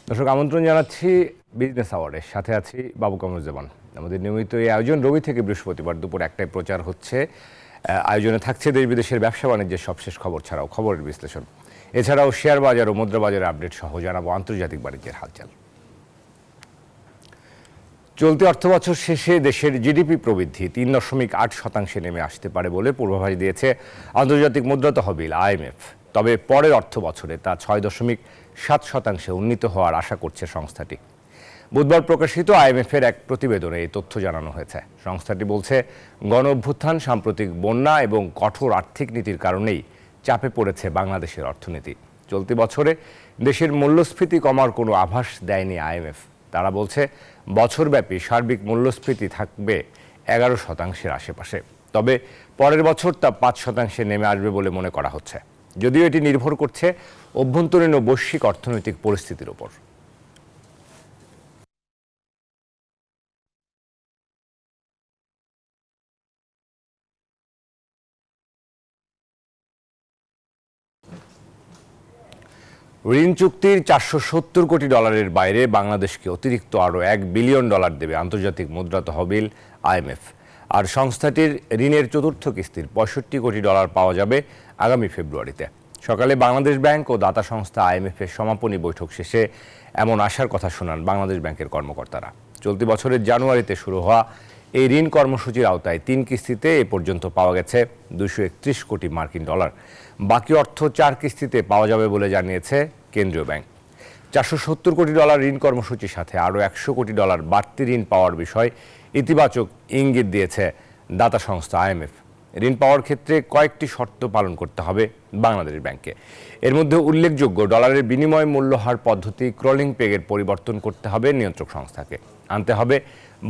দর্শক আমন্ত্রণ জানাচ্ছি বিজনেস আওয়ার্ডের সাথে আছি বাবু কামরুজ্জামান। আমাদের নিয়মিত এই আয়োজন রবি থেকে বৃহস্পতিবার দুপুর 1টায় প্রচার হচ্ছে। আয়োজনে থাকছে দেশ বিদেশের ব্যবসা বাণিজ্যের সবশেষ খবর ছাড়াও খবরের বিশ্লেষণ, এছাড়াও শেয়ার বাজার ও মুদ্রা বাজারের আপডেট সহ জানাবো আন্তর্জাতিক বাণিজ্যের হালচাল। চলতি অর্থবছর শেষে দেশের জিডিপি প্রবৃদ্ধি 3.8% নেমে আসতে পারে বলে পূর্বাভাস দিয়েছে আন্তর্জাতিক মুদ্রা তহবিল IMF। তবে পরের অর্থ বছরে তা 6.7% উন্নীত হওয়ার আশা করছে সংস্থাটি। বুধবার প্রকাশিত IMF-এর এক প্রতিবেদনে এই তথ্য জানানো হয়েছে। সংস্থাটি বলছে, গণ অভ্যুত্থান, সাম্প্রতিক বন্যা এবং কঠোর আর্থিক নীতির কারণেই চাপে পড়েছে বাংলাদেশের অর্থনীতি। চলতি বছরে দেশের মূল্যস্ফীতি কমার কোনো আভাস দেয়নি IMF। তারা বলছে, বছরব্যাপী সার্বিক মূল্যস্ফীতি থাকবে 11% আশেপাশে। তবে পরের বছর তা 5% নেমে আসবে বলে মনে করা হচ্ছে, যদিও এটি নির্ভর করছে অভ্যন্তরীণ ও বৈশ্বিক অর্থনৈতিক পরিস্থিতির উপর। ঋণ চুক্তির $470 কোটি বাইরে বাংলাদেশকে অতিরিক্ত আরও $1 বিলিয়ন দেবে আন্তর্জাতিক মুদ্রা তহবিল IMF। আর সংস্থাটির ঋণের চতুর্থ কিস্তির $65 কোটি পাওয়া যাবে আগামী ফেব্রুয়ারিতে। সকালে বাংলাদেশ ব্যাংক ও দাতা সংস্থা IMF-এর সমাপনী বৈঠক শেষে এমন আশার কথা শোনান বাংলাদেশ ব্যাংকের কর্মকর্তারা। চলতি বছরের জানুয়ারিতে শুরু হওয়া এই ঋণ কর্মসূচির আওতায় 3 কিস্তিতে এ পর্যন্ত পাওয়া গেছে $231 কোটি। বাকি অর্থ 4 কিস্তিতে পাওয়া যাবে বলে জানিয়েছে কেন্দ্রীয় ব্যাংক। $470 কোটি ঋণ কর্মসূচির সাথে আরও $100 কোটি বাড়তি ঋণ পাওয়ার বিষয় ইতিবাচক ইঙ্গিত দিয়েছে দাতা সংস্থা IMF। ঋণ পাওয়ার ক্ষেত্রে কয়েকটি শর্ত পালন করতে হবে বাংলাদেশ ব্যাংকে। এর মধ্যে উল্লেখযোগ্য, ডলারের বিনিময় মূল্যহার পদ্ধতি ক্রলিং পেগের পরিবর্তন করতে হবে নিয়ন্ত্রক সংস্থাকে, আনতে হবে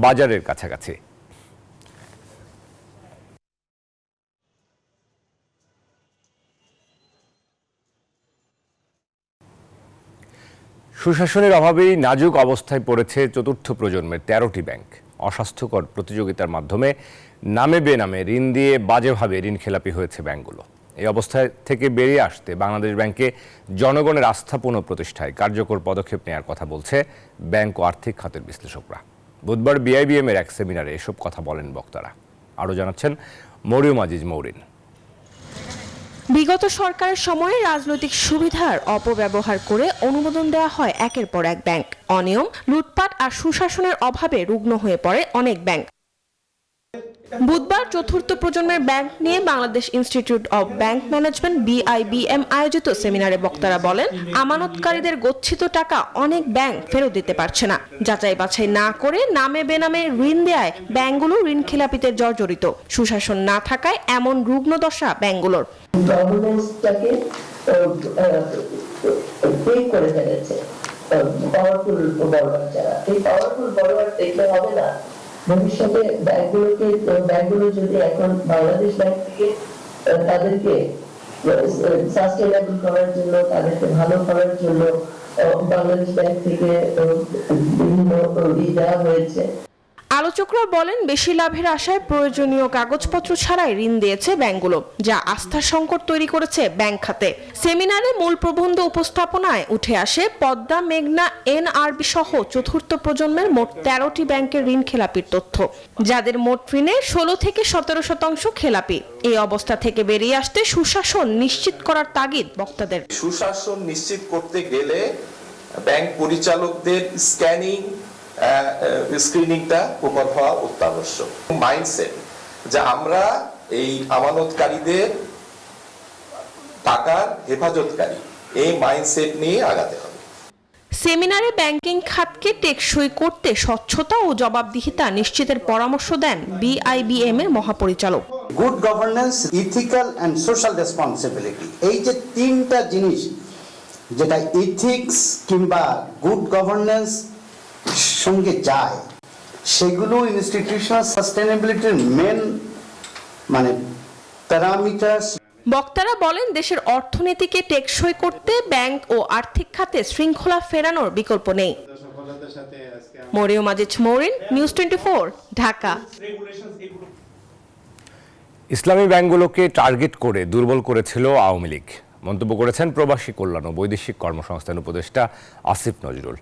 বাজারের কাছাকাছি। সুশাসনের অভাবেই নাজুক অবস্থায় পড়েছে চতুর্থ প্রজন্মের 13টি ব্যাংক। অস্বাস্থ্যকর প্রতিযোগিতার মাধ্যমে নামে বেনামে ঋণ দিয়ে বাজেভাবে ঋণ খেলাপি হয়েছে ব্যাংকগুলো। এই অবস্থা থেকে বেরিয়ে আসতে বাংলাদেশ ব্যাংকে জনগণের আস্থা পুনঃপ্রতিষ্ঠায় কার্যকর পদক্ষেপ নেওয়ার কথা বলছে ব্যাংক ও আর্থিক খাতের বিশ্লেষকরা। বুধবার BIBM-এর এক সেমিনারে এসব কথা বলেন বক্তারা। আরও জানাচ্ছেন মরিয়ম আজিজ মৌরিন। বিগত সরকারের সময়ে রাজনৈতিক সুবিধার অপব্যবহার করে অনুমোদন দেওয়া হয় একের পর এক ব্যাংক। অনিয়ম, লুটপাট আর সুশাসনের অভাবে রুগ্ন হয়ে পড়ে অনেক ব্যাংক। বুধবার চতুর্থ প্রজন্মের ব্যাংক নিয়ে Bangladesh institute of bank management BIBM আয়োজিত সেমিনারে বক্তারা বলেন, আমানতকারীদের গচ্ছিত টাকা অনেক ব্যাংক ফেরত দিতে পারছে না। যাচাই বাছাই না করে নামে বেনামে ঋণ দেয়ায় ব্যাংকগুলো ঋণ খেলাপিতে জর্জরিত। সুশাসন না থাকায় এমন রুগ্ন দশা ব্যাংকগুলোর। গভর্নেন্সটাকে ব্রেক করে ফেলেছে পাওয়ারফুল বড়োয়ার যারা। এই পাওয়ারফুল বড়োয়ার দেখলে হবে না। ভবিষ্যতে ব্যাংকগুলো যদি এখন বাংলাদেশ ব্যাংক থেকে তাদেরকে সাস্টেইনেবল করার জন্য, তাদেরকে ভালো করার জন্য বাংলাদেশ ব্যাংক থেকে বিভিন্ন দেওয়া হয়েছে। আলোচকরা বলেন, বেশি লাভের আশায় প্রয়োজনীয় কাগজপত্র ছাড়াই ঋণ দিয়েছে ব্যাংকগুলো, যা আস্থার সংকট তৈরি করেছে ব্যাংক খাতে। সেমিনারে মূল প্রবন্ধ উপস্থাপনায় উঠে আসে পদ্মা, মেঘনা, NRB সহ চতুর্থ প্রজন্মের মোট 13টি ব্যাংকের ঋণ খেলাপির তথ্য, যাদের মোট ঋণের 16 থেকে 17% খেলাপি। এই অবস্থা থেকে বেরিয়ে আসতে সুশাসন নিশ্চিত করার তাগিদ বক্তাদের। সুশাসন নিশ্চিত করতে গেলে ব্যাংক পরিচালকদের স্ক্রিনিংটা প্রপার হওয়া অত্যাবশ্যক। মাইন্ডসেট যে আমরা এই আমানতকারীদের টাকার হেফাজতকারী, এই মাইন্ডসেট নিয়ে আগাতে হবে। সেমিনারে ব্যাংকিং খাতকে টেকসই করতে স্বচ্ছতা ও জবাবদিহিতা নিশ্চিতের পরামর্শ দেন BIBM এর মহাপরিচালক। Good governance, ethical and social responsibility, এই যে তিনটা জিনিস, যেটা ইথিক্স কিংবা গুড গভর্নেন্স সঙ্গে যায়, সেগুলো ইনস্টিটিউশনাল সাস্টেইনেবিলিটির মেন প্যারামিটারস। বক্তারা বলেন, দেশের অর্থনীতিকে টেকসই করতে ব্যাংক ও আর্থিক খাতে শৃঙ্খলা ফেরানোর বিকল্প নেই। মরিয়ম আজিজ মৌরিন, নিউজ 24, ঢাকা। ইসলামী ব্যাংকগুলোকে টার্গেট করে দুর্বল করেছিল আওয়ামী লীগ। মন্তব্য করেছেন প্রবাসী কল্যাণ ও বৈদেশিক কর্মসংস্থান উপদেষ্টা আসিফ নজরুল।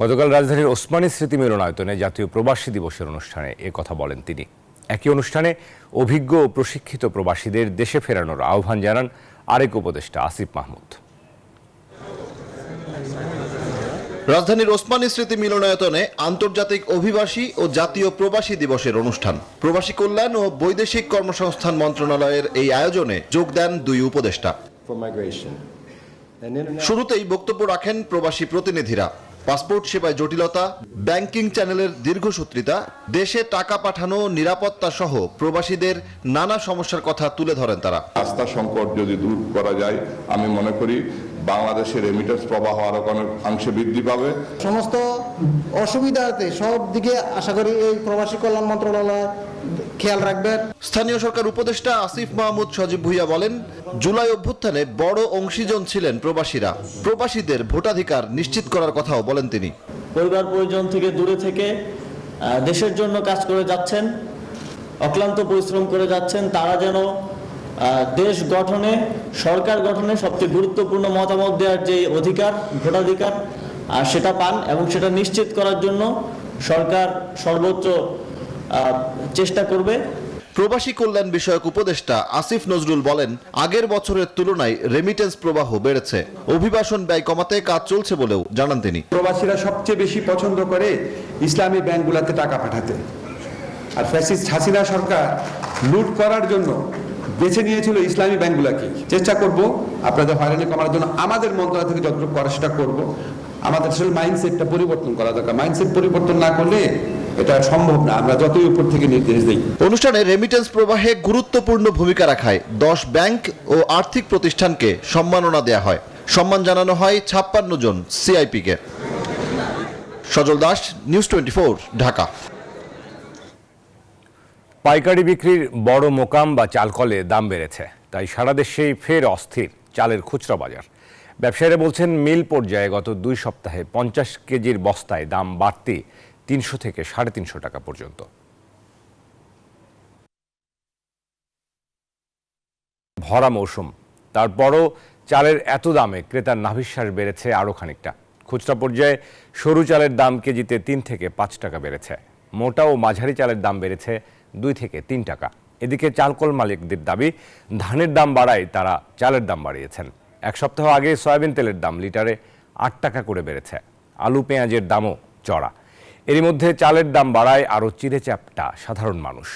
গতকাল রাজধানীর ওসমানী স্মৃতি মিলনায়তনে জাতীয় প্রবাসী দিবসের অনুষ্ঠানে কথা বলেন তিনি। একই অনুষ্ঠানে অভিজ্ঞ ও প্রশিক্ষিত প্রবাসীদের দেশে ফেরানোর আহ্বান জানান আরেক উপদেষ্টা আসিফ মাহমুদ। রাজধানীর ওসমানী স্মৃতি মিলনায়তনে আন্তর্জাতিক অভিবাসী ও জাতীয় প্রবাসী দিবসের অনুষ্ঠান। প্রবাসী কল্যাণ ও বৈদেশিক কর্মসংস্থান মন্ত্রণালয়ের এই আয়োজনে যোগ দেন দুই উপদেষ্টা। শুরুতেই বক্তব্য রাখেন প্রবাসী প্রতিনিধিরা। পাসপোর্ট সেবায় জটিলতা, ব্যাংকিং চ্যানেলের দীর্ঘসূত্রিতা, দেশে টাকা পাঠানো, নিরাপত্তা সহ প্রবাসীদের নানা সমস্যার কথা তুলে ধরেন তারা। রাস্তা সংকট যদি দূর করা যায়, আমি মনে করি বাংলাদেশের রেমিটেন্স প্রবাহ আরো অনেকাংশে বৃদ্ধি পাবে। সমস্ত অসুবিধাতে সব দিকে আশা করি এই প্রবাসী কল্যাণ মন্ত্রণালয় খেয়াল রাখবেন। স্থানীয় সরকার উপদেষ্টা আসিফ মাহমুদ সজীব ভুইয়া বলেন, জুলাই অভ্যুত্থানে বড় অংশীজন ছিলেন প্রবাসীরা। প্রবাসীদের ভোটাধিকার নিশ্চিত করার কথাও বলেন তিনি। পরিবার পরিজন থেকে দূরে থেকে দেশের জন্য কাজ করে যাচ্ছেন, অক্লান্ত পরিশ্রম করে যাচ্ছেন। তারা যেন দেশ গঠনে, সরকার গঠনে সবচেয়ে গুরুত্বপূর্ণ মতামত দেওয়ার যে অধিকার, ভোটাধিকার, সেটা পান এবং সেটা নিশ্চিত করার জন্য সরকার সর্বোচ্চ চেষ্টা করবে। প্রবাসী কল্যাণ বিষয়ক উপদেষ্টা আসিফ নজরুল বলেন, আগের বছরের তুলনায় রেমিটেন্স প্রবাহ বেড়েছে। অভিবাসন ব্যয় কমাতে কাজ চলছে বলেও জানান তিনি। প্রবাসীরা সবচেয়ে বেশি পছন্দ করে ইসলামী ব্যাংকগুলোতে টাকা পাঠাতে, আর ফ্যাসিস্ট হাসিনা সরকার লুট করার জন্য বেছে নিয়েছিল ইসলামী ব্যাংকগুলোকে। চেষ্টা করব আপনাদের হয়রানি কমার জন্য, আমাদের মন্ত্রণালয় থেকে যতটুকু করা সেটা করব। আমাদের আসলে মাইন্ডসেটটা পরিবর্তন করা দরকার। মাইন্ডসেট পরিবর্তন না করলে এটা সম্ভব না, আমরা যতই উপর থেকে নির্দেশ দিই। অনুষ্ঠানে রেমিটেন্স প্রবাহে গুরুত্বপূর্ণ ভূমিকা রাখায় 10 ব্যাংক ও আর্থিক প্রতিষ্ঠানকে সম্মাননা দেয়া হয়। সম্মান জানানো হয় 56 জন সিআইপিকে। সজল দাস, নিউজ 24, ঢাকা। পাইকারি বিক্রির বড় মোকাম বা চালকলে দাম বেড়েছে, তাই সারা দেশেই ফের অস্থির চালের খুচরা বাজার। ব্যবসায়ীরা বলছেন, মিল পর্যায়ে গত 2 সপ্তাহে 50 কেজির বস্তায় দাম বাড়তি 300 থেকে 350 টাকা পর্যন্ত। ভরা মৌসুম, তারপরও চালের এত দামে ক্রেতার নাভিশ্বাস বেড়েছে আরও খানিকটা। খুচরা পর্যায়ে সরু চালের দাম কেজিতে 3 থেকে 5 টাকা বেড়েছে। মোটা ও মাঝারি চালের দাম বেড়েছে 2 থেকে 3 টাকা। এদিকে চালকল মালিকদের দাবি, ধানের দাম বাড়ায় তারা চালের দাম বাড়িয়েছেন। 1 সপ্তাহ আগে সয়াবিন তেলের দাম লিটারে 8 টাকা করে বেড়েছে। আলু পেঁয়াজের দামও চড়া। এরই মধ্যে চালের দাম বাড়ায় আরও চিড়েচ্যাপ্টা সাধারণ মানুষ।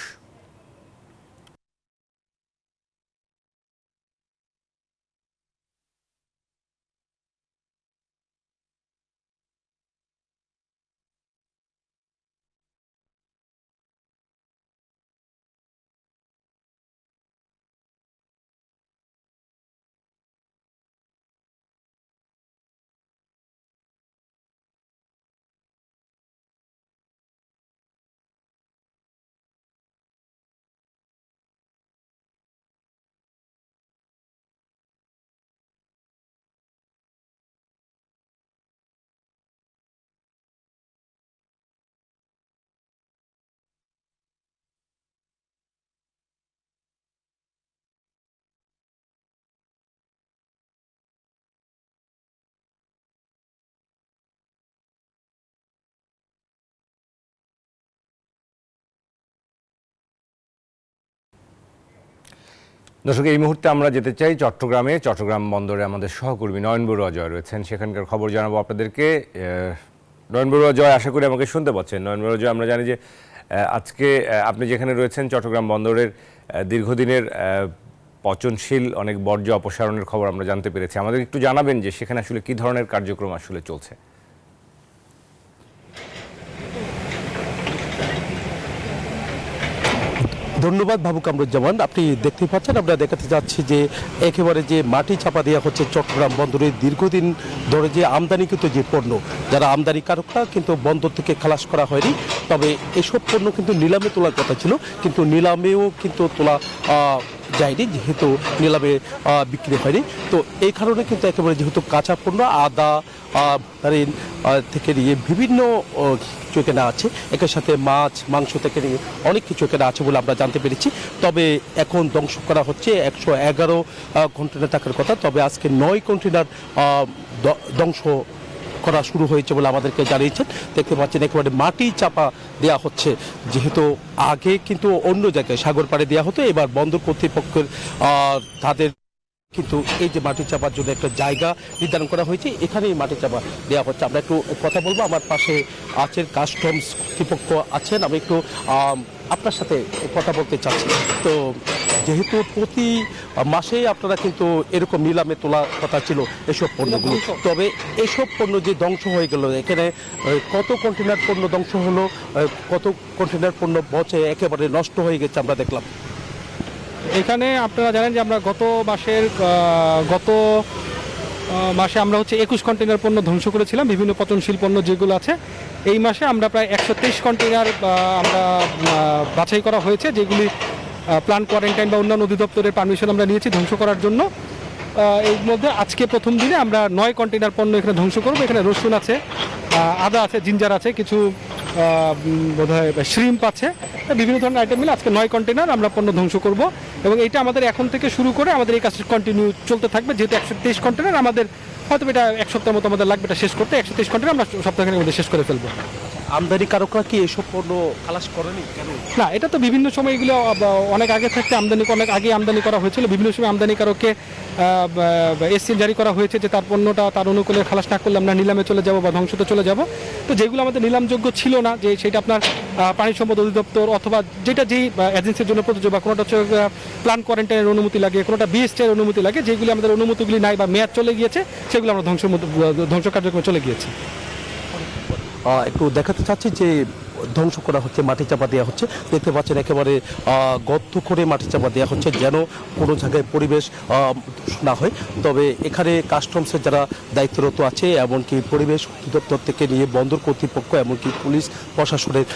দর্শক, এই মুহূর্তে আমরা যেতে চাই চট্টগ্রামে। চট্টগ্রাম বন্দরে আমাদের সহকর্মী নয়ন বড়ুয়া জয় রয়েছেন, সেখানকার খবর জানাবো আপনাদেরকে। নয়ন বড়ুয়া জয়, আশা করি আমাকে শুনতে পাচ্ছেন। নয়ন বড়ুয়া জয়, আমরা জানি যে আজকে আপনি যেখানে রয়েছেন চট্টগ্রাম বন্দরের দীর্ঘদিনের পচনশীল অনেক বর্জ্য অপসারণের খবর আমরা জানতে পেরেছি। আমাদের একটু জানাবেন যে সেখানে আসলে কী ধরনের কার্যক্রম আসলে চলছে। ধন্যবাদ বাবু কামরুজ্জামান। আপনি দেখতে পাচ্ছেন, আমরা দেখাতে যাচ্ছি যে একেবারে যে মাটি চাপা দেওয়া হচ্ছে চট্টগ্রাম বন্দরে দীর্ঘদিন ধরে যে আমদানিকৃত যে পণ্য, যারা আমদানিকারকরা কিন্তু বন্দর থেকে খালাস করা হয়নি। তবে এসব পণ্য কিন্তু নিলামে তোলার কথা ছিল, কিন্তু নিলামেও কিন্তু তোলা যায়নি, যেহেতু নিলামে বিক্রি হয়নি। তো এই কারণে কিন্তু একেবারে যেহেতু কাঁচা পণ্য আদা থেকে নিয়ে বিভিন্ন কিছু কেনা আছে, একের সাথে মাছ মাংস থেকে নিয়ে অনেক কিছু কেনা আছে বলে আমরা জানতে পেরেছি। তবে এখন ধ্বংস করা হচ্ছে 111 কন্টেনার টাকার কথা, তবে আজকে 9 কন্টেনার ধ্বংস করা শুরু হয়েছে বলে আমাদেরকে জানিয়েছেন। দেখতে পাচ্ছেন একেবারে মাটি চাপা দেওয়া হচ্ছে, যেহেতু আগে কিন্তু অন্য জায়গায় সাগর পাড়ে দেওয়া হতো, এবার বন্দর কর্তৃপক্ষের তাদের কিন্তু এই যে মাটি চাপার জন্য একটা জায়গা নির্ধারণ করা হয়েছে, এখানেই মাটি চাপা দেওয়া হচ্ছে। আমরা একটু কথা বলবো, আমার পাশে আছেন কাস্টমস কর্তৃপক্ষ আছেন, আমি একটু আপনার সাথে কথা বলতে চাচ্ছি। তো যেহেতু প্রতি মাসে আপনারা কিন্তু এরকম নিলামে তোলা কথা ছিল এসব পণ্যগুলো, তবে এসব পণ্য যে ধ্বংস হয়ে গেল, এখানে কত কন্টেনার পণ্য ধ্বংস হলো, কত কন্টেনার পণ্য বচে একেবারে নষ্ট হয়ে গেছে আমরা দেখলাম। এখানে আপনারা জানেন যে আমরা গত মাসে আমরা 21 কন্টেনার পণ্য ধ্বংস করেছিলাম, বিভিন্ন পচনশীল পণ্য যেগুলো আছে। এই মাসে আমরা প্রায় 123 কন্টেনার আমরা বাছাই করা হয়েছে, যেগুলি প্ল্যান কোয়ারেন্টাইন বা অন্যান্য অধিদপ্তরের পারমিশন আমরা নিয়েছি ধ্বংস করার জন্য। এর মধ্যে আজকে প্রথম দিনে আমরা 9 কন্টেনার পণ্য এখানে ধ্বংস করব। এখানে রসুন আছে, আদা আছে, জিঞ্জার আছে, কিছু বোধহয় শ্রিম্প আছে, বিভিন্ন ধরনের আইটেম মিলে আজকে 9 কন্টেনার আমরা পণ্য ধ্বংস করব। এবং এটা আমাদের এখন থেকে শুরু করে আমাদের এই কাজটা কন্টিনিউ চলতে থাকবে, যেহেতু 123 কন্টেনার আমাদের হয়তো এটা 1 সপ্তাহের মতো আমাদের লাগবে এটা শেষ করতে। 123 কন্টেনার আমরা সপ্তাহের মধ্যে শেষ করে ফেলবো। আমদানিকারকরা কি এসব পণ্য খালাস করেনি কেন? না, এটা তো বিভিন্ন সময় এগুলো অনেক আগে থাকতে অনেক আগে আমদানি করা হয়েছিল। বিভিন্ন সময় আমদানিকারককে এসসি জারি করা হয়েছে যে তার পণ্যটা তার অনুকূলে খালাস না করলে আমরা নিলামে চলে যাব বা ধ্বংসতে চলে যাব। তো যেগুলো আমাদের নিলামযোগ্য ছিল না, যে সেটা আপনার পানি সম্পদ অধিদপ্তর অথবা যেটা যেই এজেন্সির জন্য প্রযোজ্য, বা কোনোটা হচ্ছে প্ল্যান কোয়ারেন্টাইনের অনুমতি লাগে, কোনোটা বিএসটির অনুমতি লাগে, যেগুলি আমাদের অনুমতিগুলি নাই বা মেয়াদ চলে গিয়েছে, সেগুলো আমরা ধ্বংস কার্যক্রমে চলে গিয়েছে। একটু দেখাতে চাচ্ছি যে ধ্বংস করা হচ্ছে, মাটি চাপা দেওয়া হচ্ছে। দেখতে পাচ্ছেন একেবারে গর্ত করে মাটি চাপা দেওয়া হচ্ছে, যেন কোনো জায়গায় পরিবেশ না হয়। তবে এখানে কাস্টমসের যারা দায়িত্বরত আছে, এমনকি পরিবেশ অধিদপ্তর থেকে নিয়ে বন্দর কর্তৃপক্ষ, এমনকি পুলিশ প্রশাসনের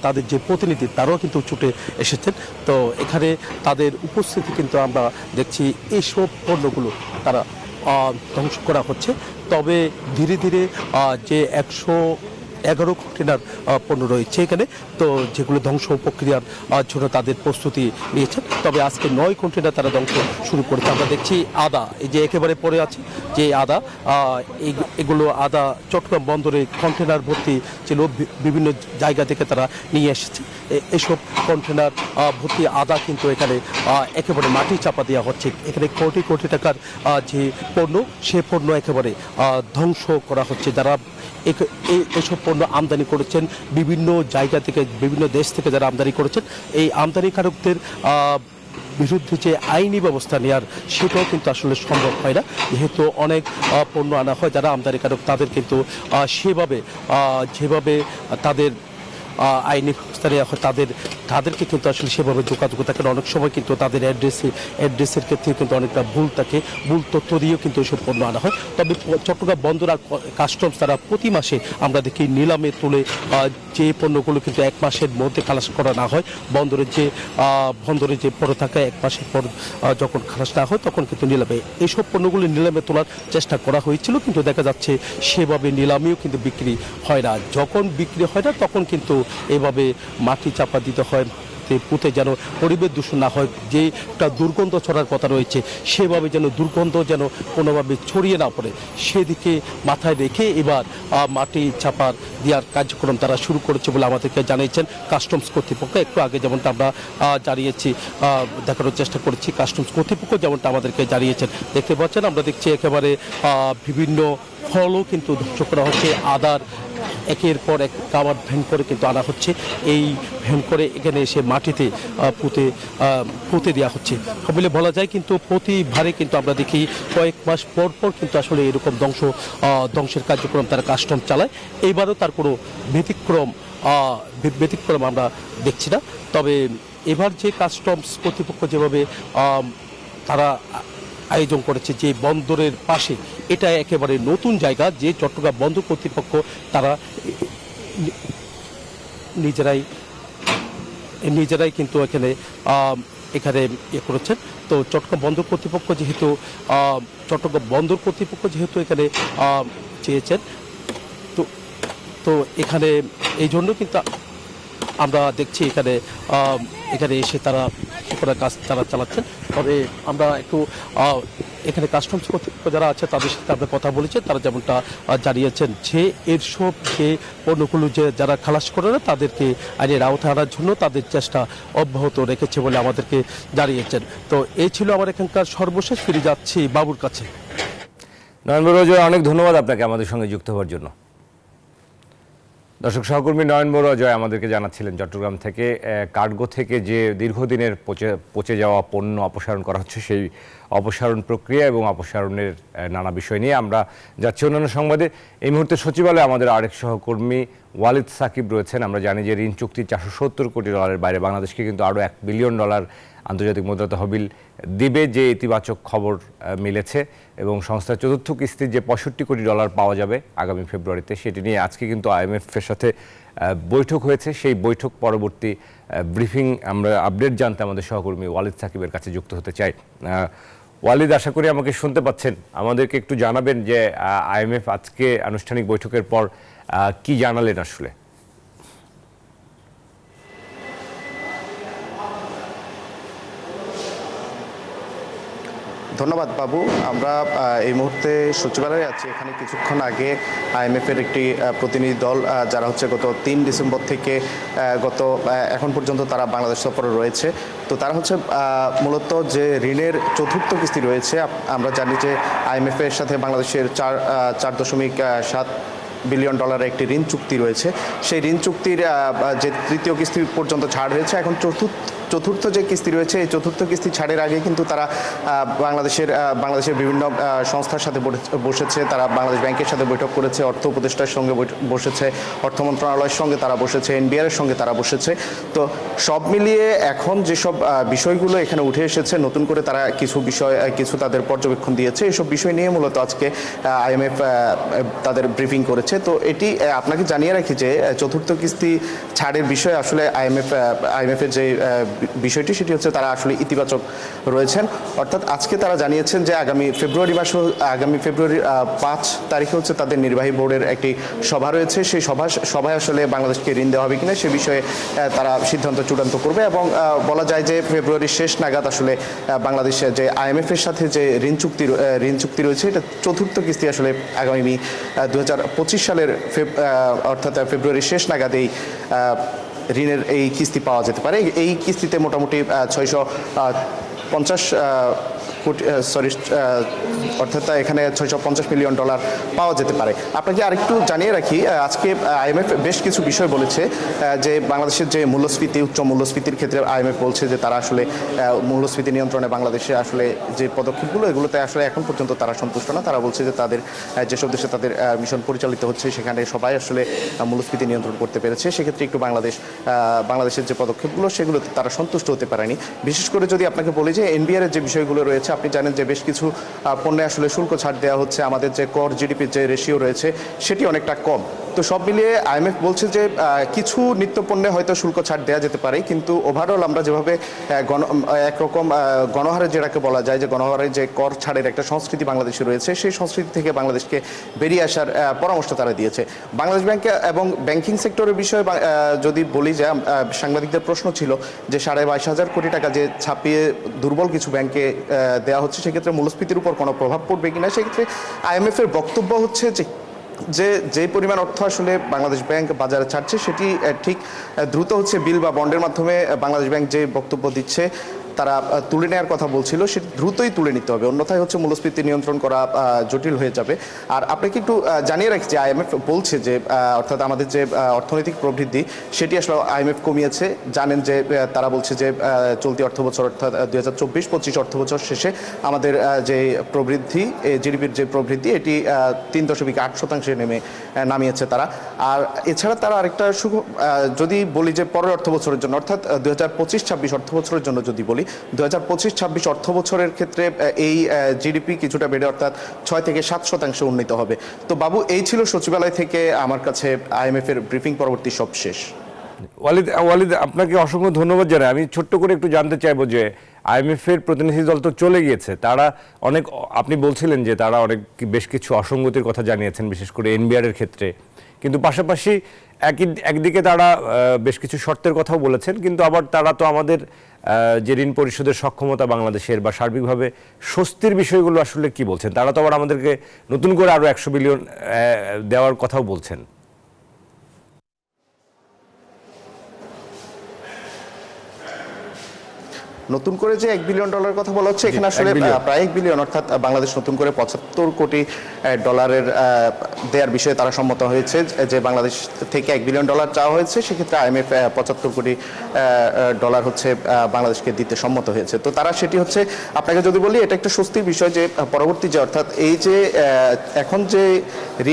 তাদের যে প্রতিনিধি, তারাও কিন্তু ছুটে এসেছেন। তো এখানে তাদের উপস্থিতি কিন্তু আমরা দেখছি এইসব পণ্যগুলো তারা ধ্বংস করা হচ্ছে। তবে ধীরে ধীরে যে 111 কন্টেনার পণ্য রয়েছে এখানে, তো যেগুলো ধ্বংস প্রক্রিয়ার জন্য তাদের প্রস্তুতি নিয়েছেন। তবে আজকে 9 কন্টেনার তারা ধ্বংস শুরু করেছে। আমরা দেখছি আদা, এই যে একেবারে পড়ে আছে যে আদা, এগুলো আদা চট্টগ্রাম বন্দরে কন্টেনার ভর্তি ছিল, বিভিন্ন জায়গা থেকে তারা নিয়ে এসেছে। এসব কন্টেনার ভর্তি আদা কিন্তু এখানে একেবারে মাটি চাপা দেওয়া হচ্ছে। এখানে কোটি কোটি টাকার যে পণ্য, সে পণ্য একেবারে ধ্বংস করা হচ্ছে। যারা এসব পণ্য আমদানি করেছেন বিভিন্ন জায়গা থেকে, বিভিন্ন দেশ থেকে যারা আমদানি করেছেন, এই আমদানিকারকদের বিরুদ্ধে যে আইনি ব্যবস্থা নেওয়ার, সেটাও কিন্তু আসলে সম্ভব হয় না, যেহেতু অনেক পণ্য আনা হয়। যারা আমদানিকারক তাদের কিন্তু যেভাবে তাদের আইনি ব্যবস্থা নেওয়া হয়, তাদেরকে কিন্তু আসলে সেভাবে যোগাযোগ থাকে না। অনেক সময় কিন্তু তাদের অ্যাড্রেসের ক্ষেত্রে কিন্তু অনেকটা ভুল থাকে, ভুল তথ্য দিয়েও কিন্তু এসব পণ্য আনা হয়। তবে চট্টগ্রাম বন্দর আর কাস্টমস তারা প্রতি মাসে আমরা দেখি নিলামে তুলে যে পণ্যগুলো কিন্তু 1 মাসের মধ্যে খালাস করা না হয়, বন্দরে যে পড়ে থাকা 1 মাসের পর যখন খালাস না হয়, তখন কিন্তু নিলামে এইসব পণ্যগুলো নিলামে তোলার চেষ্টা করা হয়েছিল, কিন্তু দেখা যাচ্ছে সেভাবে নিলামেও কিন্তু বিক্রি হয় না। যখন বিক্রি হয় না, তখন কিন্তু এভাবে মাটি চাপা দিতে হয়, পুঁতে যেন পরিবেশ দূষণ না হয়। যে একটা দুর্গন্ধ ছড়ার কথা রয়েছে, সেভাবে যেন দুর্গন্ধ যেন কোনোভাবে ছড়িয়ে না পড়ে, সেদিকে মাথায় রেখে এবার মাটি চাপা দেওয়ার কার্যক্রম তারা শুরু করেছে বলে আমাদেরকে জানিয়েছেন কাস্টমস কর্তৃপক্ষ। একটু আগে যেমনটা আমরা জানিয়েছি, দেখানোর চেষ্টা করেছি, কাস্টমস কর্তৃপক্ষ যেমনটা আমাদেরকে জানিয়েছেন। দেখতে পাচ্ছেন, আমরা দেখছি একেবারে বিভিন্ন ফলও কিন্তু ধ্বংস করা হচ্ছে। আদার একের পর এক কাভার ভ্যান করে কিন্তু আনা হচ্ছে, এই ভ্যান করে এখানে এসে মাটিতে পুঁতে দেওয়া হচ্ছে বলে বলা যায়। কিন্তু প্রতিবারে কিন্তু আমরা দেখি কয়েক মাস পর পর কিন্তু আসলে এরকম ধ্বংসের কার্যক্রম তারা কাস্টম চালায়। এইবারও তার কোনো ব্যতিক্রম আমরা দেখছি না। তবে এবার যে কাস্টমস কর্তৃপক্ষ যেভাবে তারা আয়োজন করেছে, যে বন্দরের পাশে, এটা একেবারে নতুন জায়গা, যে চট্টগ্রাম বন্দর কর্তৃপক্ষ তারা নিজেরাই কিন্তু এখানে এখানে করেছেন। তো চট্টগ্রাম বন্দর কর্তৃপক্ষ যেহেতু এখানে চেয়েছেন, তো এখানে এই জন্য কিন্তু আমরা দেখছি এখানে এসে তারা কাজ চালাচ্ছেন। তবে আমরা একটু এখানে কাস্টমস কর্তৃপক্ষ যারা আছে তাদের সাথে আমরা কথা বলেছি, তারা যেমনটা জানিয়েছেন যে এসব যে পণ্যগুলো যারা খালাস করে না তাদেরকে আইনের আওতায় আনার জন্য তাদের চেষ্টা অব্যাহত রেখেছে বলে আমাদেরকে জানিয়েছেন। তো এই ছিল আমার এখানকার সর্বশেষ। ফিরে যাচ্ছি বাবুর কাছে। নয়ন বড়ুয়া অজয়, অনেক ধন্যবাদ আপনাকে আমাদের সঙ্গে যুক্ত হওয়ার জন্য। দর্শক, সহকর্মী নয়ন বড়ুয়া অজয় আমাদেরকে জানাচ্ছিলেন চট্টগ্রাম থেকে কার্গো থেকে যে দীর্ঘদিনের পচে যাওয়া পণ্য অপসারণ করা হচ্ছে, সেই অপসারণ প্রক্রিয়া এবং অপসারণের নানা বিষয় নিয়ে আমরা যাচ্ছি অন্যান্য সংবাদে। এই মুহূর্তে সচিবালয়ে আমাদের আরেক সহকর্মী ওয়ালিদ সাকিব রয়েছেন। আমরা জানি যে ঋণ চুক্তি 470 কোটি ডলারের বাইরে বাংলাদেশকে কিন্তু আরও $1 বিলিয়ন আন্তর্জাতিক মুদ্রা তহবিল দিবে, যে ইতিবাচক খবর মিলেছে। এবং সংস্থার চতুর্থ কিস্তির যে $65 কোটি পাওয়া যাবে আগামী ফেব্রুয়ারিতে, সেটি নিয়ে আজকে কিন্তু IMF-এর সাথে বৈঠক হয়েছে। সেই বৈঠক পরবর্তী ব্রিফিং আমরা আপডেট জানতে আমাদের সহকর্মী ওয়ালিদ সাকিবের কাছে যুক্ত হতে চাই। ওয়ালিদ, আশা করি আমাকে শুনতে পাচ্ছেন। আমাদেরকে একটু জানাবেন যে IMF আজকে আনুষ্ঠানিক বৈঠকের পর কি জানালেন আসলে? ধন্যবাদ বাবু। আমরা এই মুহূর্তে সচিবালয়ে আছি। এখানে কিছুক্ষণ আগে IMF-এর একটি প্রতিনিধি দল, যারা হচ্ছে গত 3 ডিসেম্বর থেকে এখন পর্যন্ত তারা বাংলাদেশ সফরে রয়েছে। তো তারা হচ্ছে মূলত যে ঋণের চতুর্থ কিস্তি রয়েছে, আমরা জানি যে IMF-এর সাথে বাংলাদেশের $4.7 বিলিয়ন একটি ঋণ চুক্তি রয়েছে। সেই ঋণ চুক্তির যে তৃতীয় কিস্তি পর্যন্ত ছাড় হয়েছে, এখন চতুর্থ যে কিস্তি রয়েছে, এই চতুর্থ কিস্তি ছাড়ের আগে কিন্তু তারা বাংলাদেশের বিভিন্ন সংস্থার সাথে বসেছে। তারা বাংলাদেশ ব্যাংকের সাথে বৈঠক করেছে, অর্থ উপদেষ্টার সঙ্গে বসেছে, অর্থ মন্ত্রণালয়ের সঙ্গে তারা বসেছে, NBR-এর সঙ্গে তারা বসেছে। তো সব মিলিয়ে এখন যেসব বিষয়গুলো এখানে উঠে এসেছে, নতুন করে তারা কিছু তাদের পর্যবেক্ষণ দিয়েছে। এইসব বিষয় নিয়ে মূলত আজকে IMF তাদের ব্রিফিং করেছে। তো এটি আপনাকে জানিয়ে রাখি যে চতুর্থ কিস্তি ছাড়ের বিষয়ে আসলে IMF-এর যে বিষয়টি, সেটি হচ্ছে তারা আসলে ইতিবাচক রয়েছেন। অর্থাৎ আজকে তারা জানিয়েছেন যে আগামী ফেব্রুয়ারি 5 তারিখে হচ্ছে তাদের নির্বাহী বোর্ডের একটি সভা রয়েছে। সেই সভায় আসলে বাংলাদেশকে ঋণ দেওয়া হবে কিনা সে বিষয়ে তারা সিদ্ধান্ত চূড়ান্ত করবে। এবং বলা যায় যে ফেব্রুয়ারির শেষ নাগাদ আসলে বাংলাদেশের যে IMF-এর সাথে যে ঋণ চুক্তি রয়েছে, এটা চতুর্থ কিস্তি আসলে আগামী 2025 সালের অর্থাৎ ফেব্রুয়ারির শেষ নাগাদ এই ঋণের এই কিস্তি পাওয়া যেতে পারে। এই কিস্তিতে মোটামুটি 650 কোটি অর্থাৎ এখানে $650 মিলিয়ন পাওয়া যেতে পারে। আপনাকে আরেকটু জানিয়ে রাখি, আজকে IMF বেশ কিছু বিষয় বলেছে যে বাংলাদেশের যে মূল্যস্ফীতি, উচ্চ মূল্যস্ফীতির ক্ষেত্রে IMF বলছে যে তারা আসলে মূল্যস্ফীতি নিয়ন্ত্রণে বাংলাদেশে আসলে যে পদক্ষেপগুলো, এগুলোতে আসলে এখন পর্যন্ত তারা সন্তুষ্ট না। তারা বলছে যে তাদের যেসব দেশে তাদের মিশন পরিচালিত হচ্ছে, সেখানে সবাই আসলে মূল্যস্ফীতি নিয়ন্ত্রণ করতে পেরেছে। সেক্ষেত্রে একটু বাংলাদেশের যে পদক্ষেপগুলো, সেগুলোতে তারা সন্তুষ্ট হতে পারেনি। বিশেষ করে যদি আপনাকে বলি যে NBR-এর যে বিষয়গুলো রয়েছে, আপনি জানেন যে বেশ কিছু পণ্যে আসলে শুল্ক ছাড় দেওয়া হচ্ছে। আমাদের যে কর জিডিপির যে রেশিও রয়েছে, সেটি অনেকটা কম। তো সব মিলিয়ে IMF বলছে যে কিছু নিত্য পণ্যে হয়তো শুল্ক ছাড় দেওয়া যেতে পারে, কিন্তু ওভারঅল আমরা যেভাবে একরকম গণহারে, যেটাকে বলা যায় যে গণহারে যে কর ছাড়ের একটা সংস্কৃতি বাংলাদেশে রয়েছে, সেই সংস্কৃতি থেকে বাংলাদেশকে বেরিয়ে আসার পরামর্শ তারা দিয়েছে। বাংলাদেশ ব্যাংক এবং ব্যাংকিং সেক্টরের বিষয়ে যদি বলি যে সাংবাদিকদের প্রশ্ন ছিল যে 22,500 কোটি টাকা যে ছাপিয়ে দুর্বল কিছু ব্যাংকে দেওয়া হচ্ছে, সেক্ষেত্রে মূল্যস্ফীতির উপর কোনো প্রভাব পড়বে কিনা। সেক্ষেত্রে IMF-এর বক্তব্য হচ্ছে যে পরিমাণ অর্থ আসলে বাংলাদেশ ব্যাংক বাজারে ছাড়ছে, সেটি ঠিক দ্রুত হচ্ছে বিল বা বন্ডের মাধ্যমে বাংলাদেশ ব্যাংক যে বক্তব্য দিচ্ছে, তারা তুলে নেওয়ার কথা বলছিল, সেটি দ্রুতই তুলে নিতে হবে, অন্যথায় হচ্ছে মূল্যস্ফীতি নিয়ন্ত্রণ করা জটিল হয়ে যাবে। আর আপনাকে একটু জানিয়ে রাখি যে IMF বলছে যে অর্থাৎ আমাদের যে অর্থনৈতিক প্রবৃদ্ধি, সেটি আসলে IMF কমিয়েছে। জানেন যে তারা বলছে যে চলতি অর্থবছর অর্থাৎ 2024-25 অর্থবছর শেষে আমাদের যে প্রবৃদ্ধি, জিডিপির যে প্রবৃদ্ধি, এটি 3.8% নামিয়েছে তারা। আর এছাড়া তারা আরেকটা যদি বলি যে পরের অর্থবছরের জন্য, অর্থাৎ 2025-26 অর্থবছরের জন্য যদি বলি, 2025-26 অর্থ বছরের ক্ষেত্রে এই জিডিপি কিছুটা বেড়ে অর্থাৎ 6 থেকে 7% উন্নীত হবে। তো বাবু, এই ছিল সচিবালয় থেকে আমার কাছে IMF-এর ব্রিফিং পরবর্তী সব শেষ। ওয়ালিদ আপনাকে অসংখ্য ধন্যবাদ জানাই। আমি ছোট্ট করে একটু জানতে চাইবো যে আইএমএফ এর প্রতিনিধি দল তো চলে গিয়েছে, তারা অনেক, আপনি বলছিলেন যে তারা বেশ কিছু অসঙ্গতির কথা জানিয়েছেন, বিশেষ করে এনবিআর এর ক্ষেত্রে, কিন্তু পাশাপাশি একদিকে তারা বেশ কিছু শর্তের কথাও বলেছেন, কিন্তু আবার তারা তো আমাদের যে ঋণ পরিশোধের সক্ষমতা বাংলাদেশের বা সার্বিকভাবে স্বস্তির বিষয়গুলো আসলে কি বলছেন? তারা তো আবার আমাদেরকে নতুন করে আরো 100 বিলিয়ন দেওয়ার কথাও বলছেন। নতুন করে যে $1 বিলিয়ন কথা বলা হচ্ছে, এখানে আসলে প্রায় $1 বিলিয়ন, অর্থাৎ বাংলাদেশ নতুন করে $75 কোটি দেওয়ার বিষয়ে তারা সম্মত হয়েছে। যে বাংলাদেশ থেকে $1 বিলিয়ন চাওয়া হয়েছে, সেক্ষেত্রে আইএমএফ $75 কোটি হচ্ছে বাংলাদেশকে দিতে সম্মত হয়েছে। তো তারা সেটি হচ্ছে, আপনাকে যদি বলি, এটা একটা স্বস্তির বিষয় যে পরবর্তী যে, অর্থাৎ এই যে এখন যে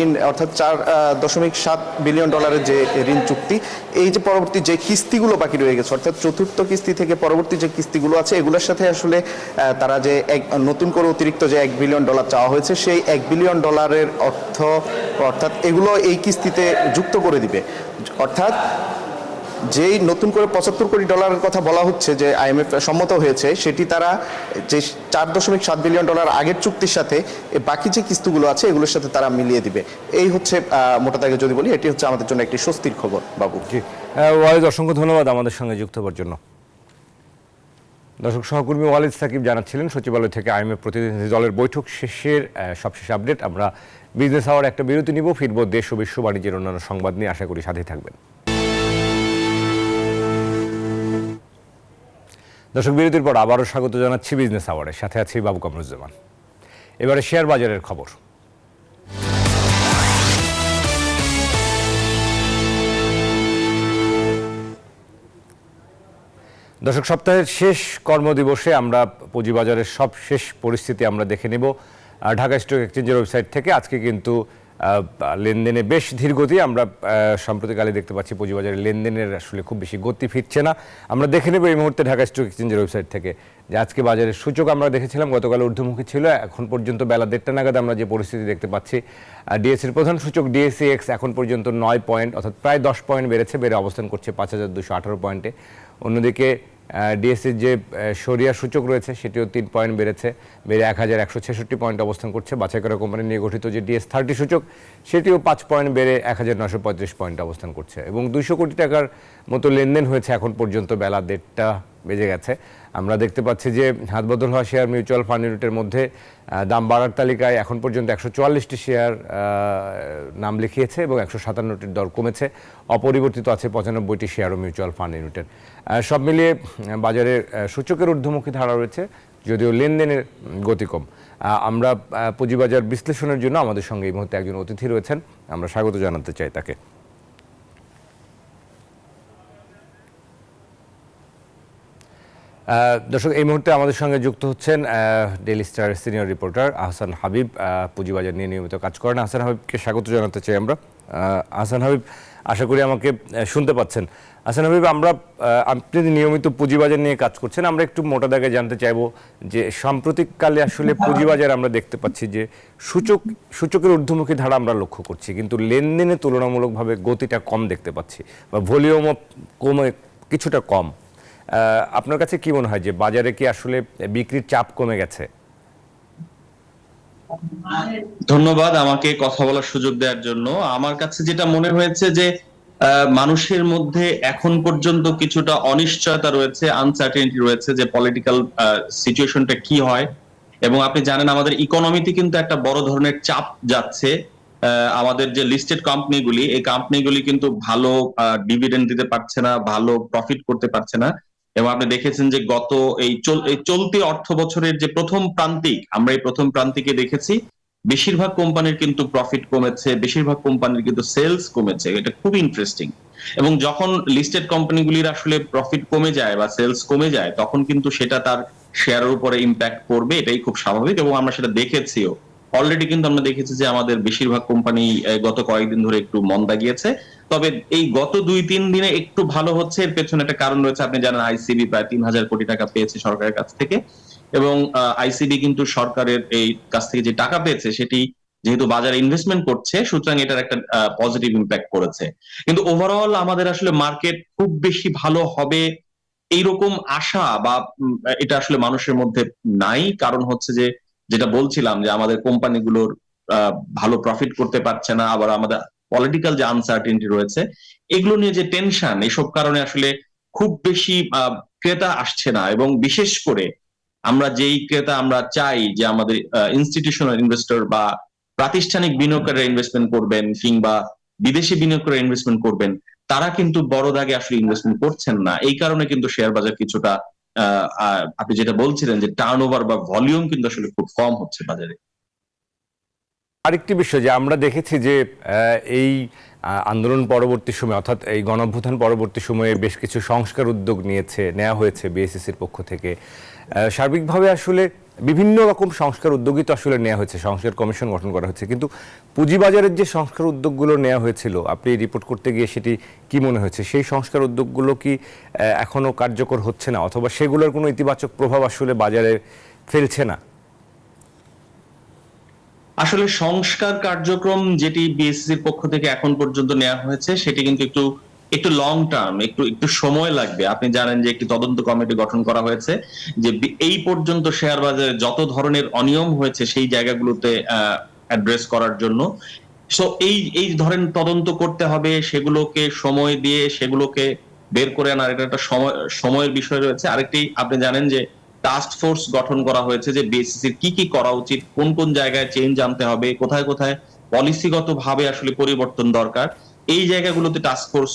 ঋণ, অর্থাৎ $4.7 বিলিয়ন যে ঋণ চুক্তি, এই যে পরবর্তী যে কিস্তিগুলো বাকি রয়ে গেছে, অর্থাৎ চতুর্থ কিস্তি থেকে পরবর্তী যে কিস্তিগুলো আছে, এগুলোর সাথে আসলে তারা যে নতুন করে অতিরিক্ত যে $1 বিলিয়ন চাওয়া হয়েছে, সেই $1 বিলিয়ন অর্থাৎ এগুলো এই কিস্তিতে যুক্ত করে দিবে। অর্থাৎ যেই নতুন করে $75 কোটি কথা বলা হচ্ছে যে আইএমএফ সম্মত হয়েছে, সেটি তারা যে $4.7 বিলিয়ন আগের চুক্তির সাথে বাকি যে কিস্তিগুলো আছে এগুলোর সাথে তারা মিলিয়ে দিবে। এই হচ্ছে মোটা দাগে যদি বলি, এটি হচ্ছে আমাদের জন্য একটি স্বস্তির খবর। বাবু, ওয়ালিদ, অসংখ্য ধন্যবাদ আমাদের সঙ্গে যুক্ত হওয়ার জন্য। দর্শক, সহকর্মী ওয়ালিদ সাকিব জানাচ্ছিলেন সচিবালয় থেকে আইএমএফ প্রতিনিধি দলের বৈঠক শেষের সবশেষ আপডেট। আমরা বিজনেস আওয়ার একটা বিরতি নিব, ফিরব দেশ ও বিশ্ব বাণিজ্যের অন্যান্য সংবাদ নিয়ে। আশা করি সাথে থাকবেন। দর্শক, বিরতির পর আবারও স্বাগত জানাচ্ছি বিজনেস আওয়ারে, সাথে আছি বাবু কামরুজ্জামান। এবারে শেয়ার বাজারের খবর। দর্শক, সপ্তাহের শেষ কর্মদিবসে আমরা পুঁজিবাজারের সব শেষ পরিস্থিতি আমরা দেখে নেব ঢাকা স্টক এক্সচেঞ্জের ওয়েবসাইট থেকে। আজকে কিন্তু লেনদেনে বেশ ধীর গতি আমরা সাম্প্রতিককালে দেখতে পাচ্ছি। পুঁজিবাজারের লেনদেনের আসলে খুব বেশি গতি ফিরছে না। আমরা দেখে নেব এই মুহূর্তে ঢাকা স্টক এক্সচেঞ্জের ওয়েবসাইট থেকে যে আজকে বাজারের সূচক আমরা দেখেছিলাম গতকাল ঊর্ধ্বমুখী ছিল। এখন পর্যন্ত বেলা 1:30 নাগাদ আমরা যে পরিস্থিতি দেখতে পাচ্ছি, ডিএসসির প্রধান সূচক DACX এখন পর্যন্ত 9 পয়েন্ট, অর্থাৎ প্রায় 10 পয়েন্ট বেড়ে অবস্থান করছে 5218 পয়েন্টে। অন্যদিকে ডিএসসির যে সরিয়া সূচক রয়েছে সেটিও 3 পয়েন্ট বেড়ে 1166 পয়েন্ট অবস্থান করছে। বাছাই করা কোম্পানি নিয়ে গঠিত যে DS30 সূচক সেটিও 5 পয়েন্ট বেড়ে 1935 পয়েন্ট অবস্থান করছে। এবং 200 কোটি টাকার মতো লেনদেন হয়েছে এখন পর্যন্ত, বেলা 1:30 বেজে গেছে। আমরা দেখতে পাচ্ছি যে হাত বদল হওয়া শেয়ার মিউচুয়াল ফান্ড ইউনিটের মধ্যে দাম বাড়ার তালিকায় এখন পর্যন্ত 144টি শেয়ার নাম লিখিয়েছে এবং 157টির দর কমেছে। অপরিবর্তিত আছে 95টি শেয়ার ও মিউচুয়াল ফান্ড ইউনিটের। সব মিলিয়ে বাজারে সূচকের ঊর্ধ্বমুখী ধারা রয়েছে, যদিও লেনদেনের গতি কম। আমরা পুঁজিবাজার বিশ্লেষণের জন্য আমাদের সঙ্গে এই মুহূর্তে একজন অতিথি রয়েছেন, আমরা স্বাগত জানাতে চাই তাকে। দর্শক, এই মুহূর্তে আমাদের সঙ্গে যুক্ত হচ্ছেন ডেইলি স্টারের সিনিয়র রিপোর্টার আহসান হাবিব। পুঁজিবাজার নিয়ে নিয়মিত কাজ করেন। আহসান হাবিবকে স্বাগত জানাতে চাই আমরা। আহসান হাবিব, আশা করি আমাকে শুনতে পাচ্ছেন। আহসান হাবিব, আপনি নিয়মিত পুঁজিবাজার নিয়ে কাজ করছেন, আমরা একটু মোটা দাগে জানতে চাইবো যে সাম্প্রতিককালে আসলে পুঁজিবাজার আমরা দেখতে পাচ্ছি যে সূচকের ঊর্ধ্বমুখী ধারা আমরা লক্ষ্য করছি, কিন্তু লেনদেনে তুলনামূলকভাবে গতিটা কম দেখতে পাচ্ছি, বা ভলিউমও কিছুটা কম। আপনার কাছে কি মনে হয় যে বাজারে কি আসলে বিক্রির চাপ কমে গেছে? ধন্যবাদ আমাকে কথা বলার সুযোগ দেওয়ার জন্য। আমার কাছে যেটা মনে হয়েছে যে মানুষের মধ্যে এখন পর্যন্ত কিছুটা অনিশ্চয়তা রয়েছে, আনসার্টেনিটি রয়েছে যে পলিটিক্যাল সিচুয়েশনটা কি হয়। এবং আপনি জানেন আমাদের ইকোনমিতে কিন্তু একটা বড় ধরনের চাপ যাচ্ছে। আমাদের যে লিস্টেড কোম্পানিগুলি, এই কোম্পানিগুলি কিন্তু ভালো ডিভিডেন্ড দিতে পারছে না, ভালো প্রফিট করতে পারছে না। এবং আপনি দেখেছেন যে গত এই চলতি অর্থ বছরের যে প্রথম প্রান্তিক, আমরা এই প্রথম প্রান্তিকে দেখেছি বেশিরভাগ কোম্পানির কিন্তু প্রফিট কমেছে, বেশিরভাগ কোম্পানির কিন্তু সেলস কমেছে। এটা খুব ইন্টারেস্টিং। এবং যখন লিস্টেড কোম্পানিগুলির আসলে প্রফিট কমে যায় বা সেলস কমে যায়, তখন কিন্তু সেটা তার শেয়ারের উপরে ইম্প্যাক্ট করবে, এটাই খুব স্বাভাবিক। এবং আমরা সেটা দেখেছিও অলরেডি। কিন্তু আমরা দেখেছি যে আমাদের বেশিরভাগ কোম্পানি গত কয়েকদিন ধরে একটু মন্দা গিয়েছে। তবে এই গত 2-3 দিনে একটু ভালো হচ্ছে, এর পেছনে একটা কারণ রয়েছে। আপনি জানেন আইসিবি প্রায় 3000 কোটি টাকা পেয়েছে সরকারের কাছ থেকে, এবং আইসিবি কিন্তু সরকারের এই কাছ থেকে যে টাকা পেয়েছে সেটি যেহেতু বাজারে ইনভেস্টমেন্ট করছে, সুতরাং এটার একটা পজিটিভ ইম্প্যাক্ট করেছে। কিন্তু ওভারঅল আমাদের আসলে মার্কেট খুব বেশি ভালো হবে এইরকম আশা বা এটা আসলে মানুষের মধ্যে নাই। কারণ হচ্ছে যে যেটা বলছিলাম যে আমাদের কোম্পানিগুলোর ভালো প্রফিট করতে পারছে না, আবার আমাদের পলিটিক্যাল যে আনসার্টেনিটি রয়েছে, এগুলো নিয়ে যে টেনশন, এসব কারণে আসলে খুব বেশি ক্রেতা আসছে না। এবং বিশেষ করে আমরা যেই ক্রেতা আমরা চাই যে আমাদের ইনস্টিটিউশনাল ইনভেস্টর বা প্রাতিষ্ঠানিক বিনিয়োগকারীরা ইনভেস্টমেন্ট করবেন কিংবা বিদেশি বিনিয়োগকারীরা ইনভেস্টমেন্ট করবেন, তারা কিন্তু বড় দাগে আসলে ইনভেস্টমেন্ট করছেন না। এই কারণে কিন্তু শেয়ার বাজার কিছুটা আপনি যেটা বলছিলেন যে টার্নওভার বা ভলিউম কিন্তু আসলে খুব কম হচ্ছে বাজারে। আরেকটি বিষয় যে আমরা দেখেছি যে এই আন্দোলন পরবর্তী সময়ে অর্থাৎ এই গণঅভ্যুত্থান পরবর্তী সময়ে বেশ কিছু সংস্কার উদ্যোগ নেওয়া হয়েছে বিএসইসির পক্ষ থেকে। সার্বিকভাবে আসলে বিভিন্ন রকম সংস্কার উদ্যোগই তো আসলে নেওয়া হয়েছে, সংস্কার কমিশন গঠন করা হয়েছে, কিন্তু পুঁজিবাজারের যে সংস্কার উদ্যোগগুলো নেওয়া হয়েছিল আপনি রিপোর্ট করতে গিয়ে সেটি কি মনে হয়েছে? সেই সংস্কার উদ্যোগগুলো কি এখনো কার্যকর হচ্ছে না, অথবা সেগুলোর কোনো ইতিবাচক প্রভাব আসলে বাজারে ফেলছে না? আসলে সংস্কার কার্যক্রম যেটি বিএসসির পক্ষ থেকে এখন পর্যন্ত নেওয়া হয়েছে সেটি কিন্তু একটু লং টার্ম, একটু সময় লাগবে। আপনি জানেন যে একটি তদন্ত কমিটি গঠন করা হয়েছে যে এই পর্যন্ত শেয়ার বাজারে যত ধরনের অনিয়ম হয়েছে সেই জায়গাগুলোতে অ্যাড্রেস করার জন্য। সো এই ধরেন তদন্ত করতে হবে, সেগুলোকে সময় দিয়ে সেগুলোকে বের করে আনার এটা একটা সময়ের বিষয় রয়েছে। আরেকটি আপনি জানেন যে টাস্ক ফোর্স গঠন করা হয়েছে যে বিএসসির কি করা উচিত, কোন কোন জায়গায় চেঞ্জ আনতে হবে, কোথায় কোথায় পলিসিগত ভাবে আসলে পরিবর্তন দরকার, এই জায়গাগুলোতে টাস্ক ফোর্স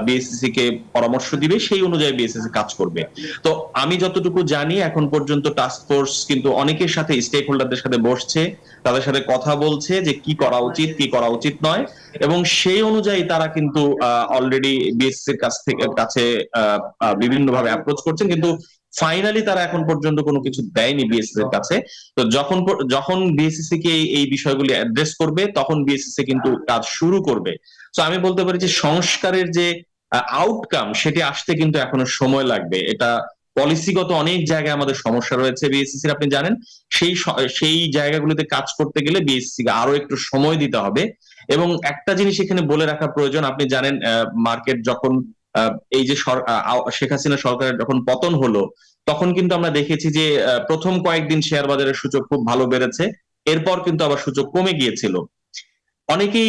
বিএসসি কে পরামর্শ দিবে, সেই অনুযায়ী বিএসসি কাজ করবে। তো আমি যতটুকু জানি এখন পর্যন্ত টাস্ক ফোর্স কিন্তু অনেকের সাথে, স্টেক হোল্ডারদের সাথে বসছে, তাদের সাথে কথা বলছে যে কি করা উচিত কি করা উচিত নয়, এবং সেই অনুযায়ী তারা কিন্তু অলরেডি বিএসসির কাছে বিভিন্নভাবে অ্যাপ্রোচ করছেন, কিন্তু ফাইনালি তারা এখন পর্যন্ত কোনো কিছু দেয়নি বিএসসি এর কাছে। তো যখন বিএসসি কে এই বিষয়গুলি অ্যাড্রেস করবে তখন বিএসসি কিন্তু কাজ শুরু করবে। তো আমি বলতে পারি যে সংস্কারের যে আউটকাম সেটি আসতে কিন্তু এখনো সময় লাগবে। এটা পলিসিগত অনেক জায়গায় আমাদের সমস্যা রয়েছে বিএসসি, আপনি জানেন। সেই জায়গাগুলোতে কাজ করতে গেলে বিএসসি কে আরো একটু সময় দিতে হবে। এবং একটা জিনিস এখানে বলে রাখা প্রয়োজন, আপনি জানেন মার্কেট যখন এই যে শেখ হাসিনা সরকারের যখন পতন হলো তখন কিন্তু আমরা দেখেছি যে প্রথম কয়েকদিন শেয়ার বাজারের সূচক খুব ভালো বেড়েছে, এরপর কিন্তু আবার সূচক কমে গিয়েছিল। অনেকেই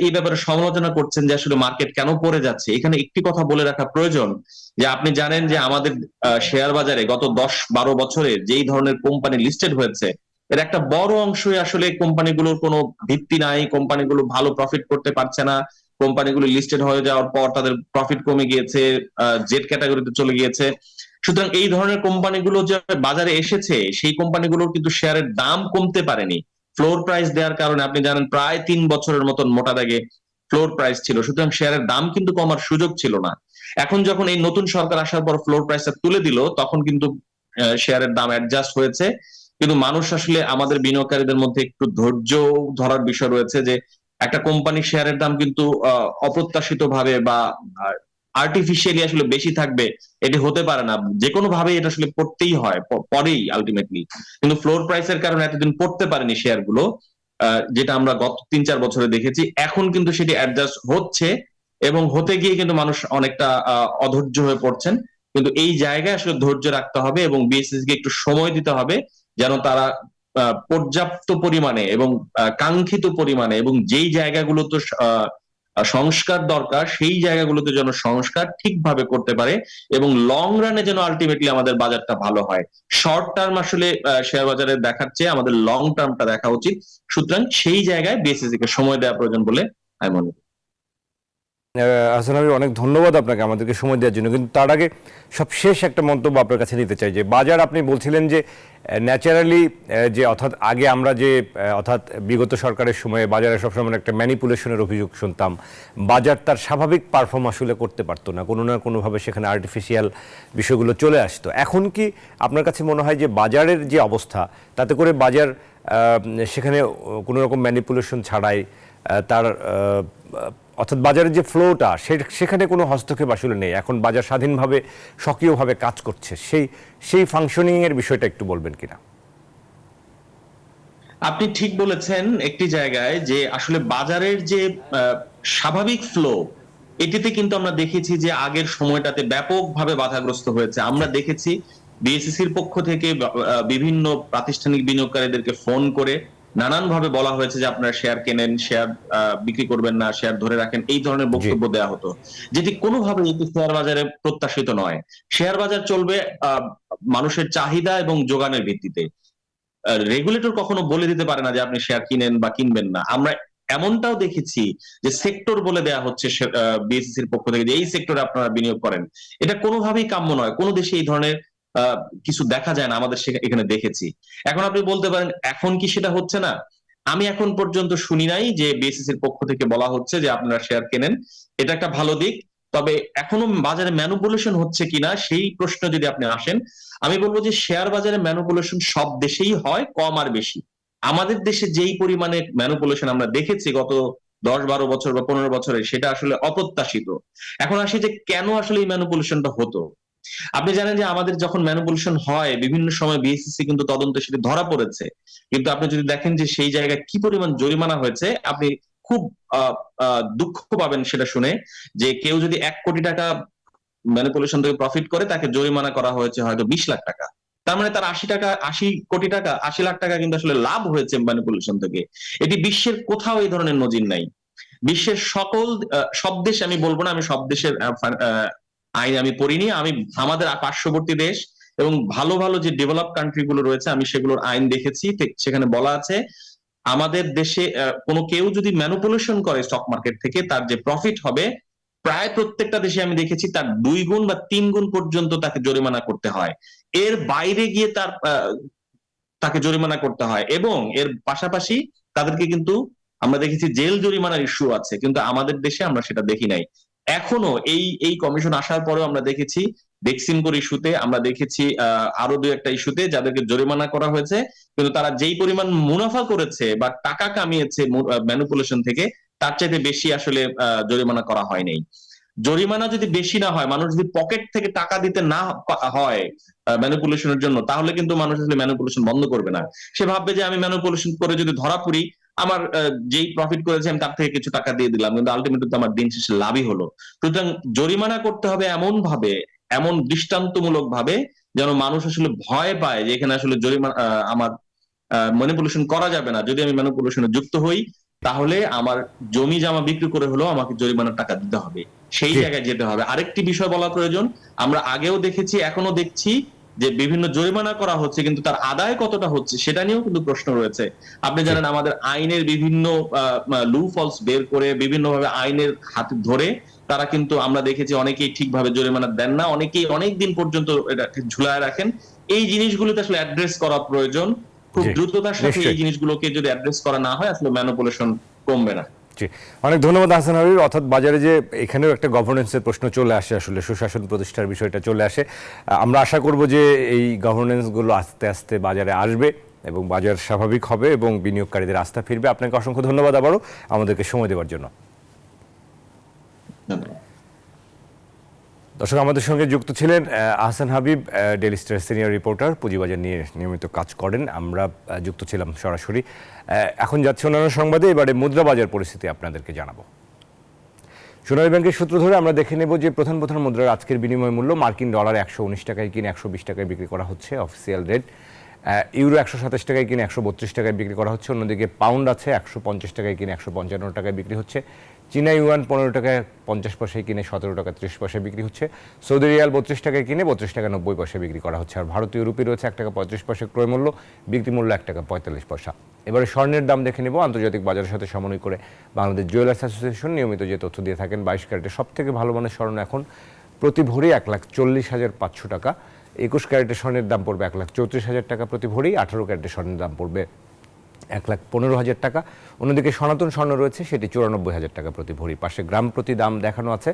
এই ব্যাপারে সমালোচনা করছেন যে আসলে মার্কেট কেন পড়ে যাচ্ছে। এখানে একটি কথা বলে রাখা প্রয়োজন যে আপনি জানেন যে আমাদের শেয়ার বাজারে গত 10-12 বছরে যেই ধরনের কোম্পানি লিস্টেড হয়েছে এর একটা বড় অংশই আসলে কোম্পানিগুলোর কোনো ভিত্তি নাই, কোম্পানিগুলো ভালো প্রফিট করতে পারছে না, কোম্পানিগুলো লিস্টেড হয়ে যাওয়ার পর তাদের প্রফিট কমে গিয়েছে, জেড ক্যাটাগরিতে চলে গিয়েছে। সুতরাং এই ধরনের কোম্পানিগুলো যে বাজারে এসেছে সেই কোম্পানিগুলোর কিন্তু শেয়ারের দাম কমতে পারেনি। ফ্লোর প্রাইস দেওয়ার কারণে আপনি জানেন প্রায় 3 বছরের মতন মোটা দাগে ফ্লোর প্রাইস ছিল, সুতরাং শেয়ারের দাম কিন্তু কমার সুযোগ ছিল না। এখন যখন এই নতুন সরকার আসার পর ফ্লোর প্রাইসটা তুলে দিল তখন কিন্তু শেয়ারের দাম অ্যাডজাস্ট হয়েছে। কিন্তু মানুষ আসলে, আমাদের বিনিয়োগকারীদের মধ্যে একটু ধৈর্য ধরার বিষয় রয়েছে যে একটা কোম্পানির শেয়ারের দাম কিন্তু অপ্রত্যাশিত ভাবে বা আর্টিফিশিয়ালি আসলে বেশি থাকবে এটি হতে পারে না, যে কোনো ভাবে এটা আসলে পড়তেই হয়, পরেই আলটিমেটলি। কিন্তু ফ্লোর প্রাইসের কারণে এতদিন পড়তে পারেনি শেয়ার গুলো, যেটা আমরা গত 3-4 বছরে দেখেছি। এখন কিন্তু সেটি অ্যাডজাস্ট হচ্ছে এবং হতে গিয়ে কিন্তু মানুষ অনেকটা অধৈর্য হয়ে পড়ছেন। কিন্তু এই জায়গায় আসলে ধৈর্য রাখতে হবে এবং বিএসসি কে একটু সময় দিতে হবে যেন তারা পর্যাপ্ত পরিমাণে এবং কাঙ্ক্ষিত পরিমাণে এবং যেই জায়গাগুলোতে সংস্কার দরকার সেই জায়গাগুলোতে যেন সংস্কার ঠিকভাবে করতে পারে এবং লং রানে যেন আলটিমেটলি আমাদের বাজারটা ভালো হয়। শর্ট টার্ম আসলে শেয়ার বাজারে দেখার চেয়ে আমাদের লং টার্মটা দেখা উচিত। সুতরাং সেই জায়গায় বিএসসি কে সময় দেওয়া প্রয়োজন বলে আমি মনে করি। হাসান হাবিব, অনেক ধন্যবাদ আপনাকে আমাদেরকে সময় দেওয়ার জন্য। কিন্তু তার আগে সবশেষ একটা মন্তব্য আপনার কাছে নিতে চাই যে বাজার, আপনি বলছিলেন যে ন্যাচারালি যে অর্থাৎ আগে আমরা যে অর্থাৎ বিগত সরকারের সময়ে বাজারে সবসময় একটা ম্যানিপুলেশনের অভিযোগ শুনতাম, বাজার তার স্বাভাবিক পারফর্ম আসলে করতে পারতো না, কোনো না কোনোভাবে সেখানে আর্টিফিশিয়াল বিষয়গুলো চলে আসতো। এখন কি আপনার কাছে মনে হয় যে বাজারের যে অবস্থা তাতে করে বাজার সেখানে কোনো রকম ম্যানিপুলেশন ছাড়াই তার অর্থাৎ বাজারের যে ফ্লোটা সেখানে কোনো হস্তক্ষেপ আসলে নেই, এখন বাজার স্বাধীনভাবে সক্রিয়ভাবে কাজ করছে, সেই ফাংশনিং এর বিষয়টা একটু বলবেন কিনা? আপনি ঠিক বলেছেন একটি জায়গায় যে আসলে বাজারের যে স্বাভাবিক ফ্লো, এটিতে কিন্তু আমরা দেখেছি যে আগের সময়টাতে ব্যাপকভাবে বাধাগ্রস্ত হয়েছে। আমরা দেখেছি বিএসসিসির পক্ষ থেকে বিভিন্ন প্রাতিষ্ঠানিক বিনিয়োগকারীদেরকে ফোন করে নানানভাবে বলা হয়েছে যে আপনারা শেয়ার কেনেন, শেয়ার বিক্রি করবেন না, শেয়ার ধরে রাখেন, এই ধরনের বক্তব্য দেওয়া হতো, যেটি কোনোভাবে শেয়ার বাজারে প্রত্যাশিত নয়। শেয়ার বাজার চলবে মানুষের চাহিদা এবং যোগানের ভিত্তিতে। রেগুলেটর কখনো বলে দিতে পারে না যে আপনি শেয়ার কিনেন বা কিনবেন না। আমরা এমনটাও দেখেছি যে সেক্টর বলে দেয়া হচ্ছে বিএসসিসির পক্ষ থেকে যে এই সেক্টরে আপনারা বিনিয়োগ করেন। এটা কোনোভাবেই কাম্য নয়, কোনো দেশে এই ধরনের কিছু দেখা যায় না, আমাদের এখানে দেখেছি। এখন আপনি বলতে পারেন এখন কি সেটা হচ্ছে না? আমি এখন পর্যন্ত শুনি নাই যে বিএসসিসির পক্ষ থেকে বলা হচ্ছে যে আপনারা শেয়ার কেনেন। এটা একটা ভালো দিক। তবে এখনো বাজারে ম্যানুপুলেশন হচ্ছে কিনা সেই প্রশ্ন যদি আপনি আসেন, আমি বলবো যে শেয়ার বাজারে ম্যানুপুলেশন সব দেশেই হয়, কম আর বেশি। আমাদের দেশে যেই পরিমাণে ম্যানুপুলেশন আমরা দেখেছি গত 10-12 বছর বা 15 বছরে, সেটা আসলে অপ্রত্যাশিত। এখন আসি যে কেন আসলে এই ম্যানুপুলেশনটা হতো। আপনি জানেন যে আমাদের যখন ম্যানুপুলেশন হয় বিভিন্ন সময় বিএসসিসি কিন্তু তদন্তে সেটি ধরা পড়েছে, কিন্তু আপনি যদি দেখেন যে সেই জায়গায় কি পরিমাণ জরিমানা হয়েছে, আপনি খুব দুঃখ পাবেন সেটা শুনে যে কেউ যদি 1 কোটি টাকা ম্যানিপুলেশন থেকে প্রফিট করে তাকে জরিমানা করা হয়েছে হয়তো 20 লাখ টাকা। তার মানে তার 80 কোটি টাকা 80 লাখ টাকা কিন্তু আসলে লাভ হয়েছে ম্যানিপুলেশন থেকে। এটি বিশ্বের কোথাও এই ধরনের নজির নাই। বিশ্বের সব দেশ আমি বলবো না, আমি সব দেশের আইন আমি পড়িনি, আমি আমাদের পার্শ্ববর্তী দেশ এবং ভালো ভালো যে ডেভেলপ কান্ট্রি গুলো রয়েছে আমি সেগুলোর আইন দেখেছি। সেখানে বলা আছে আমাদের দেশে কোনো কেউ যদি ম্যানিপুলেশন করে স্টক মার্কেট থেকে, তার যে প্রফিট হবে প্রায় প্রত্যেকটা দেশে আমি দেখেছি তার 2 গুণ বা 3 গুণ পর্যন্ত তাকে জরিমানা করতে হয়। এর বাইরে গিয়ে তাকে জরিমানা করতে হয় এবং এর পাশাপাশি তাদেরকে কিন্তু আমরা দেখেছি জেল জরিমানার ইস্যু আছে, কিন্তু আমাদের দেশে আমরা সেটা দেখি নাই। এখনো এই কমিশন আসার পরেও আমরা দেখেছি বেক্সিমকোর ইস্যুতে, আমরা দেখেছি আরো 2-1টা ইস্যুতে যাদেরকে জরিমানা করা হয়েছে, কিন্তু তারা যেই পরিমাণ মুনাফা করেছে বা টাকা কামিয়েছে ম্যানিপুলেশন থেকে, তার চাইতে বেশি আসলে জরিমানা করা হয় নাই। জরিমানা যদি বেশি না হয়, মানুষ যদি পকেট থেকে টাকা দিতে না হয় ম্যানিপুলেশনের জন্য, তাহলে কিন্তু মানুষ আসলে ম্যানিপুলেশন বন্ধ করবে না। সে ভাববে যে আমি ম্যানিপুলেশন করে যদি ধরা পড়ি, আমার যেই প্রফিট করেছে আমি তার থেকে কিছু টাকা দিয়ে দিলাম, কিন্তু আলটিমেটলি তো আমার দিন শেষে লাভই হলো। সুতরাং জরিমানা করতে হবে এমন ভাবে, এমন দৃষ্টান্তমূলক ভাবে যেন মানুষ আসলে ভয় পায় যে এখানে আসলে জরিমানা আমার ম্যানিপুলেশন করা যাবে না। যদি আমি ম্যানিপুলেশনে যুক্ত হই তাহলে আমার জমি জামা বিক্রি করে হলেও আমাকে জরিমানার টাকা দিতে হবে, সেই জায়গায় যেতে হবে। আরেকটি বিষয় বলা প্রয়োজন, আমরা আগেও দেখেছি এখনো দেখছি যে বিভিন্ন জরিমানা করা হচ্ছে, কিন্তু তার আদায় কতটা হচ্ছে সেটা নিয়েও কিন্তু প্রশ্ন রয়েছে। আপনি জানেন আমাদের আইনের বিভিন্ন লু ফলস বের করে বিভিন্নভাবে আইনের হাতে ধরে তারা কিন্তু আমরা দেখেছি অনেকেই ঠিকভাবে জরিমানা দেন না, অনেকেই অনেক দিন পর্যন্ত এটা ঝুলায় রাখেন। এই জিনিসগুলোতে আসলে অ্যাড্রেস করা প্রয়োজন। খুব দ্রুততার সাথে এই জিনিসগুলোকে যদি অ্যাড্রেস করা না হয় আসলে ম্যানিপুলেশন কমবে না। অনেক ধন্যবাদ আহসান হাবিব। অর্থাৎ বাজারে যে এখানেও একটা গভর্নেন্সের প্রশ্ন চলে আসে, আসলে সুশাসন প্রতিষ্ঠার বিষয়টা চলে আসে। আমরা আশা করব যে এই গভর্নেন্সগুলো আস্তে আস্তে বাজারে আসবে এবং বাজার স্বাভাবিক হবে এবং বিনিয়োগকারীদের আস্থা ফিরবে। আপনাকে অসংখ্য ধন্যবাদ আবারও আমাদেরকে সময় দেওয়ার জন্য। দর্শক, আমাদের সঙ্গে যুক্ত ছিলেন Ahsan Habib, Daily Star senior reporter, পুঁজিবাজার নিয়ে নিয়মিত কাজ করেন। আমরা যুক্ত ছিলাম সরাসরি। এখন যাচ্ছে অন্যান্য সংবাদে। এবারে মুদ্রা বাজার পরিস্থিতি আপনাদেরকে জানাবো। সোনালী ব্যাংকের সূত্র ধরে আমরা দেখে নেব যে প্রধান মুদ্রার আজকের বিনিময় মূল্য মার্কিন ডলার 119 টাকায় কিনে 120 টাকায় বিক্রি করা হচ্ছে অফিসিয়াল রেট। ইউরো 127 টাকায় কিনে 132 টাকায় বিক্রি করা হচ্ছে। অন্যদিকে পাউন্ড আছে 150 টাকায় কিনে 155 টাকায় বিক্রি হচ্ছে। চীনা ইউয়ান 15 টাকায় 50 পয়সায় কিনে 17 টাকা 30 পয়সায় বিক্রি হচ্ছে। সৌদি রিয়াল 32 টাকায় কিনে 32 টাকা 90 পয়সায় বিক্রি করা হচ্ছে। আর ভারতীয় রুপি রয়েছে 1 টাকা 35 পয়সা ক্রয় মূল্য, বিক্রি মূল্য 1 টাকা 45 পয়সা। এবারে স্বর্ণের দাম দেখে নেব। আন্তর্জাতিক বাজারের সাথে সমন্বয় করে বাংলাদেশ জুয়েলার্স অ্যাসোসিয়েশন নিয়মিত যে তথ্য দিয়ে থাকেন, 22 ক্যারেটের সব থেকে ভালো মানের স্বর্ণ এখন প্রতি ভরি 1,40,500 টাকা। 21 ক্যারেটের স্বর্ণের দাম পড়বে 1,34,000 টাকা প্রতি ভরি। 18 ক্যারেটের স্বর্ণের দাম পড়বে 1,15,000 টাকা। অন্যদিকে সনাতন স্বর্ণ রয়েছে, সেটি 94,000 টাকা প্রতি ভরি। পাশে গ্রাম প্রতি দাম দেখানো আছে।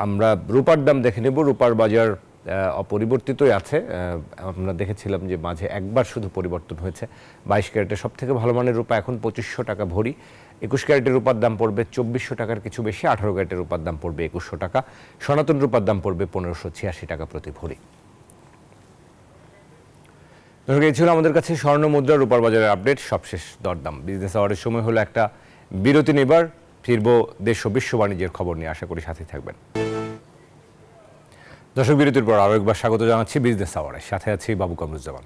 আমরা রূপার দাম দেখে নেব। রূপার বাজার অপরিবর্তিতই আছে। আমরা দেখেছিলাম যে মাঝে একবার শুধু পরিবর্তন হয়েছে। 22 ক্যারেটের সব থেকে ভালো মানের রূপা এখন 2500 টাকা ভরি। 21 ক্যারেটের রূপার দাম পড়বে 2400 টাকার কিছু বেশি। 18 ক্যারেটের রূপার দাম পড়বে 2100 টাকা। সনাতন রূপার দাম পড়বে 1586 টাকা প্রতি ভরি। দর্শক, এই ছিল আমাদের কাছে স্বর্ণ মুদ্রা রূপার বাজারের আপডেট, সবশেষ দরদাম। বিজনেস আওয়ারের সময় হলো একটা বিরতি নেবার, ফিরবো দেশ ও বিশ্ব বাণিজ্যের খবর নিয়ে। আশা করি সাথে থাকবেন। দর্শক, বিরতির পর আরও একবার স্বাগত জানাচ্ছি বিজনেস আওয়ারে, সাথে আছি বাবু কামরুজ্জামান।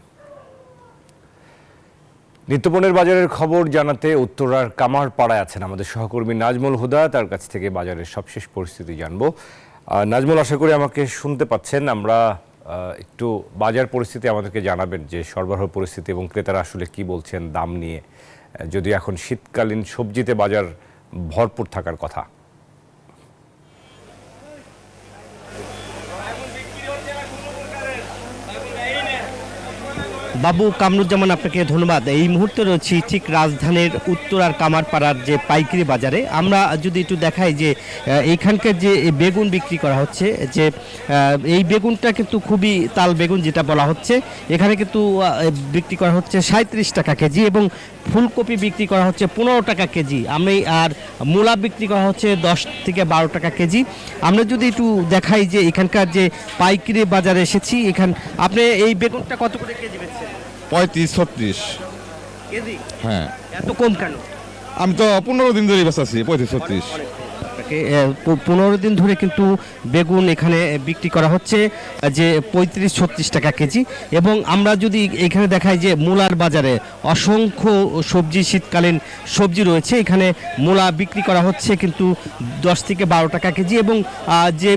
নিত্যপণ্যের বাজারের খবর জানাতে উত্তরার কামারপাড়ায় আছেন আমাদের সহকর্মী নাজমুল হুদা। তার কাছ থেকে বাজারের সবশেষ পরিস্থিতি জানবো। নাজমুল, আশা করি আমাকে শুনতে পাচ্ছেন। আমরা একটু বাজার পরিস্থিতি আমাদেরকে জানাবেন, যে সরবরাহ পরিস্থিতি এবং ক্রেতারা আসলে কি বলছেন দাম নিয়ে, যদি এখন শীতকালীন সবজিতে বাজার ভরপুর থাকার কথা। বাবু কামরুজ্জামান, আপনাকে ধন্যবাদ। এই মুহূর্তে রয়েছি ঠিক রাজধানীর উত্তরার কামারপাড়ার যে পাইকারি বাজারে। আমরা যদি একটু দেখাই যে এইখানকার যে বেগুন বিক্রি করা হচ্ছে, যে এই বেগুনটা কিন্তু খুবই তাল বেগুন যেটা বলা হচ্ছে, এখানে কিন্তু বিক্রি করা হচ্ছে 37 টাকা কেজি এবং ফুলকপি বিক্রি করা হচ্ছে 15 টাকা কেজি। আর মূলা বিক্রি করা হচ্ছে 10 থেকে 12 টাকা কেজি। আমরা যদি একটু দেখাই যে এখানকার যে পাইকারি বাজারে এসেছি, এখান আপনি এই বেগুনটা কত করে কেজি বেচছেন? 35-36 কেজি। হ্যাঁ। এত কম কেন? আমি তো 15 দিন ধরে বেচাচ্ছি 35-36। 15 দিন ধরে কিন্তু বেগুন এখানে বিক্রি করা হচ্ছে যে 35-36 টাকা কেজি। এবং আমরা যদি এখানে দেখাই যে মূলার বাজারে অসংখ্য সবজি, শীতকালীন সবজি রয়েছে। এখানে মূলা বিক্রি করা হচ্ছে কিন্তু 10 থেকে 12 টাকা কেজি এবং যে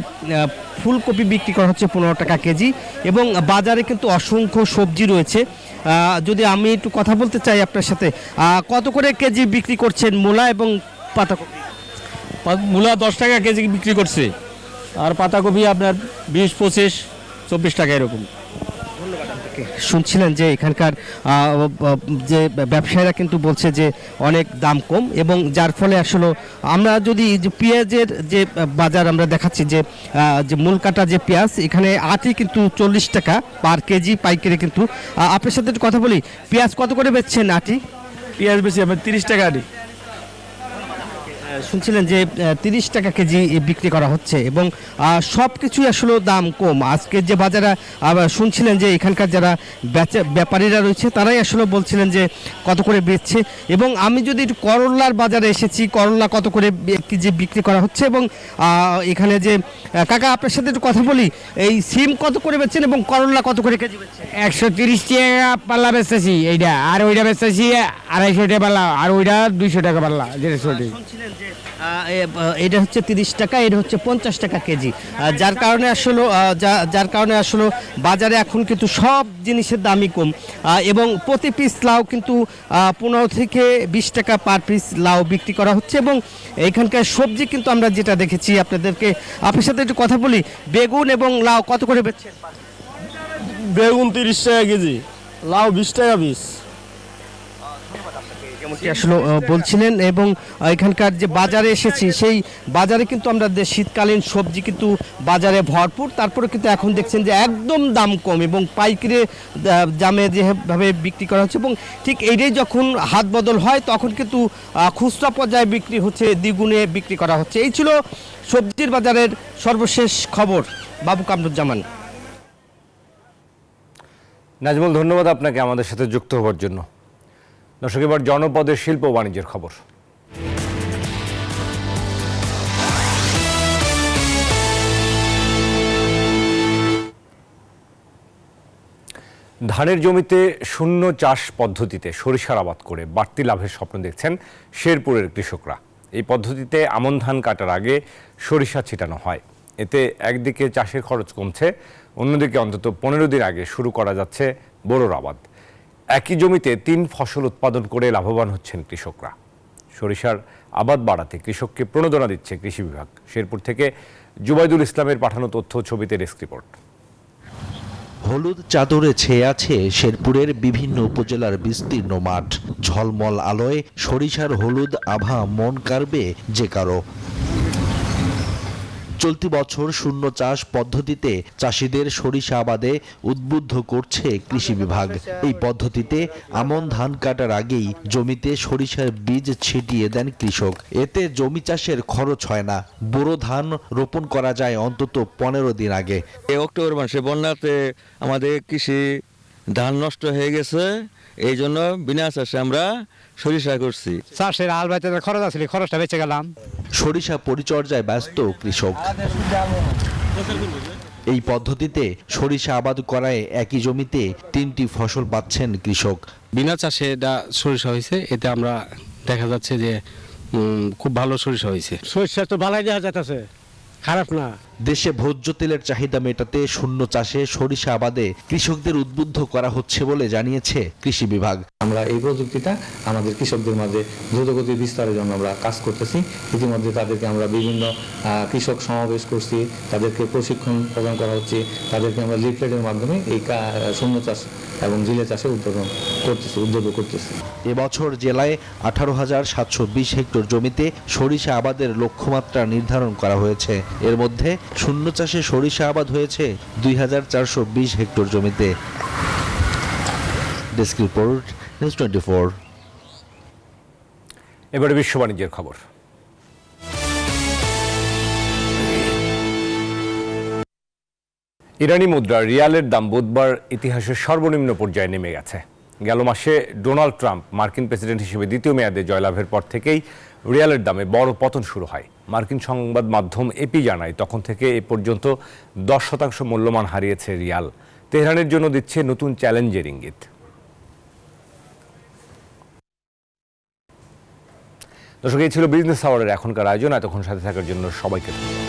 ফুলকপি বিক্রি করা হচ্ছে 15 টাকা কেজি। এবং বাজারে কিন্তু অসংখ্য সবজি রয়েছে। যদি আমি একটু কথা বলতে চাই আপনার সাথে, কত করে কেজি বিক্রি করছেন মূলা এবং পাতাকপি? মূলা 10 টাকা কেজি বিক্রি করছে, আর পাতাকপি আপনার 20-25-24 টাকা এরকম। শুনছিলেন যে এখানকার যে ব্যবসায়ীরা কিন্তু বলছে যে অনেক দাম কম, এবং যার ফলে আসলে আমরা যদি যে পেঁয়াজের যে বাজার আমরা দেখাচ্ছি, যে মূল কাটা যে পেঁয়াজ, এখানে আটি কিন্তু 40 টাকা পার কেজি পাইকারি। কিন্তু আপনার সাথে একটু কথা বলি, পেঁয়াজ কত করে বেচছেন আটি? পেঁয়াজ বেশি আমরা 30 টাকা আটি। শুনছিলেন যে 30 টাকা কেজি বিক্রি করা হচ্ছে এবং সব কিছুই আসলে দাম কম। আজকে যে বাজারে শুনছিলেন যে এখানকার যারা ব্যাপারীরা রয়েছে তারাই আসলে বলছিলেন যে কত করে বেচছে। এবং আমি যদি একটু করল্লার বাজারে এসেছি, করল্লা কত করে কেজি বিক্রি করা হচ্ছে। এবং এখানে যে কাকা, আপনার সাথে একটু কথা বলি, এই সিম কত করে বেচছেন এবং করল্লা কত করে কেজি বেচছেন? 130 টাকা পাল্লা বেচতেছি এইটা, আর ওইটা বেচতেছি 250 টাকা পাল্লা, আর ওইটা 200 টাকা পাল্লা। যেটা এটা হচ্ছে 30 টাকা, এটা হচ্ছে 50 টাকা কেজি। যার কারণে আসলে বাজারে এখন কিন্তু সব জিনিসের দামই কম। এবং প্রতি পিস লাউ কিন্তু 15 থেকে 20 টাকা পার পিস লাউ বিক্রি করা হচ্ছে। এবং এখানকার সবজি কিন্তু আমরা যেটা দেখেছি, আপনার সাথে একটু কথা বলি, বেগুন এবং লাউ কত করে বেচছেন? বেগুন 30 টাকা কেজি, লাউ 20 টাকা পিস আসলে বলছিলেন। এবং এখানকার যে বাজারে এসেছি, সেই বাজারে কিন্তু আমরা শীতকালীন সবজি কিন্তু বাজারে ভরপুর। তারপরে কিন্তু এখন দেখছেন যে একদম দাম কম এবং পাইকারি দামে যেভাবে বিক্রি করা হচ্ছে। এবং ঠিক এইটাই যখন হাত বদল হয়, তখন কিন্তু খুচরা পর্যায়ে বিক্রি হচ্ছে, দ্বিগুণে বিক্রি করা হচ্ছে। এই ছিল সবজির বাজারের সর্বশেষ খবর। বাবু কামরুজ্জামান। নাজমুল, ধন্যবাদ আপনাকে আমাদের সাথে যুক্ত হওয়ার জন্য। দর্শক, এবার জনপদের শিল্প ও বাণিজ্যের খবর। ধানের জমিতে শূন্য চাষ পদ্ধতিতে সরিষার আবাদ করে বাড়তি লাভের স্বপ্ন দেখছেন শেরপুরের কৃষকরা। এই পদ্ধতিতে আমন ধান কাটার আগে সরিষা ছিটানো হয়। এতে একদিকে চাষের খরচ কমছে, অন্যদিকে অন্তত 15 দিন আগে শুরু করা যাচ্ছে বোরোর আবাদ। একই জমিতে 3 ফসল উৎপাদন করে লাভবান হচ্ছেন কৃষকরা। সরিষার আবাদ বাড়াতে কৃষককে প্রণোদনা দিচ্ছে কৃষি বিভাগ। শেরপুর থেকে জুবাইদুল ইসলামের পাঠানো তথ্য, ছবিতে ডেস্ক রিপোর্ট। হলুদ চাদরে ছেয়ে আছে শেরপুরের বিভিন্ন উপজেলার বিস্তীর্ণ মাঠ। ঝলমল আলোয় সরিষার হলুদ আভা মন কাড়বে যে কারো। চলতি বছর শূন্য চাষ পদ্ধতিতে চাষিদের সরিষা আবাদে উদ্বুদ্ধ করছে কৃষি বিভাগ। এই পদ্ধতিতে আমন ধান কাটার আগেই জমিতে সরিষার বীজ ছিটিয়ে দেন কৃষক। এতে জমি চাষের খরচ হয় না। বোরো ধান রোপণ করা যায় অন্তত 15 দিন আগে। অক্টোবর মাসে বন্যাতে আমাদের কৃষি ধান নষ্ট হয়ে গেছে, এই জন্য বিনা চাষে আমরা সরিষা করছি। চাষের হাল বাইতে খরচ আসলে খরচটা বেঁচে গেলাম। সরিষা পরিচর্যায় ব্যস্ত কৃষক। এই পদ্ধতিতে সরিষা আবাদ করায় একই জমিতে 3টি ফসল পাচ্ছেন কৃষক। বিনা চাষে এটা সরিষা হয়েছে, এতে আমরা দেখা যাচ্ছে যে খুব ভালো সরিষা হয়েছে। সরিষা তো ভালোই দেখা যাচ্ছে, খারাপ না। দেশে ভোজ্য তেলের চাহিদা মেটাতে শূন্য চাষে সরিষা আবাদে কৃষকদের উদ্বুদ্ধ করা হচ্ছে বলে জানিয়েছে কৃষি বিভাগ। আমরা এই প্রযুক্তিটা আমাদের কৃষকদের মাঝে দ্রুতগতির বিস্তারের জন্য আমরা কাজ করতেছি। ইতিমধ্যে তাদেরকে আমরা বিভিন্ন কৃষক সমাবেশ করছি, তাদেরকে প্রশিক্ষণ প্রদান করা হচ্ছে, তাদেরকে আমরা লিফলেটের মাধ্যমে এই শূন্য চাষ এবং জিলে চাষে উদ্যোগ করতেছি। এবছর জেলায় 18,720 হেক্টর জমিতে সরিষা আবাদের লক্ষ্যমাত্রা নির্ধারণ করা হয়েছে। এর মধ্যে শূন্য চাষে সরিষা আবাদ হয়েছে 2,420 হেক্টর জমিতে। Desk report, news 24। এবারে বিশ্ব বাণিজ্যের খবর। ইরানি মুদ্রা রিয়ালের দাম বুধবার ইতিহাসের সর্বনিম্ন পর্যায়ে নেমে গেছে। গেল মাসে ডোনাল্ড ট্রাম্প মার্কিন প্রেসিডেন্ট হিসেবে দ্বিতীয় মেয়াদে জয়লাভের পর থেকেই রিয়ালের দামে বড় পতন শুরু হয়। মার্কিন সংবাদ মাধ্যম এপি জানায়, তখন থেকে এ পর্যন্ত 10% মূল্যমান হারিয়েছে রিয়াল। তেহরানের জন্য দিচ্ছে নতুন চ্যালেঞ্জের ইঙ্গিত। দর্শক, এই ছিল বিজনেস আওয়ারের এখনকার আয়োজন। এতক্ষণ সাথে থাকার জন্য সবাইকে ধন্যবাদ।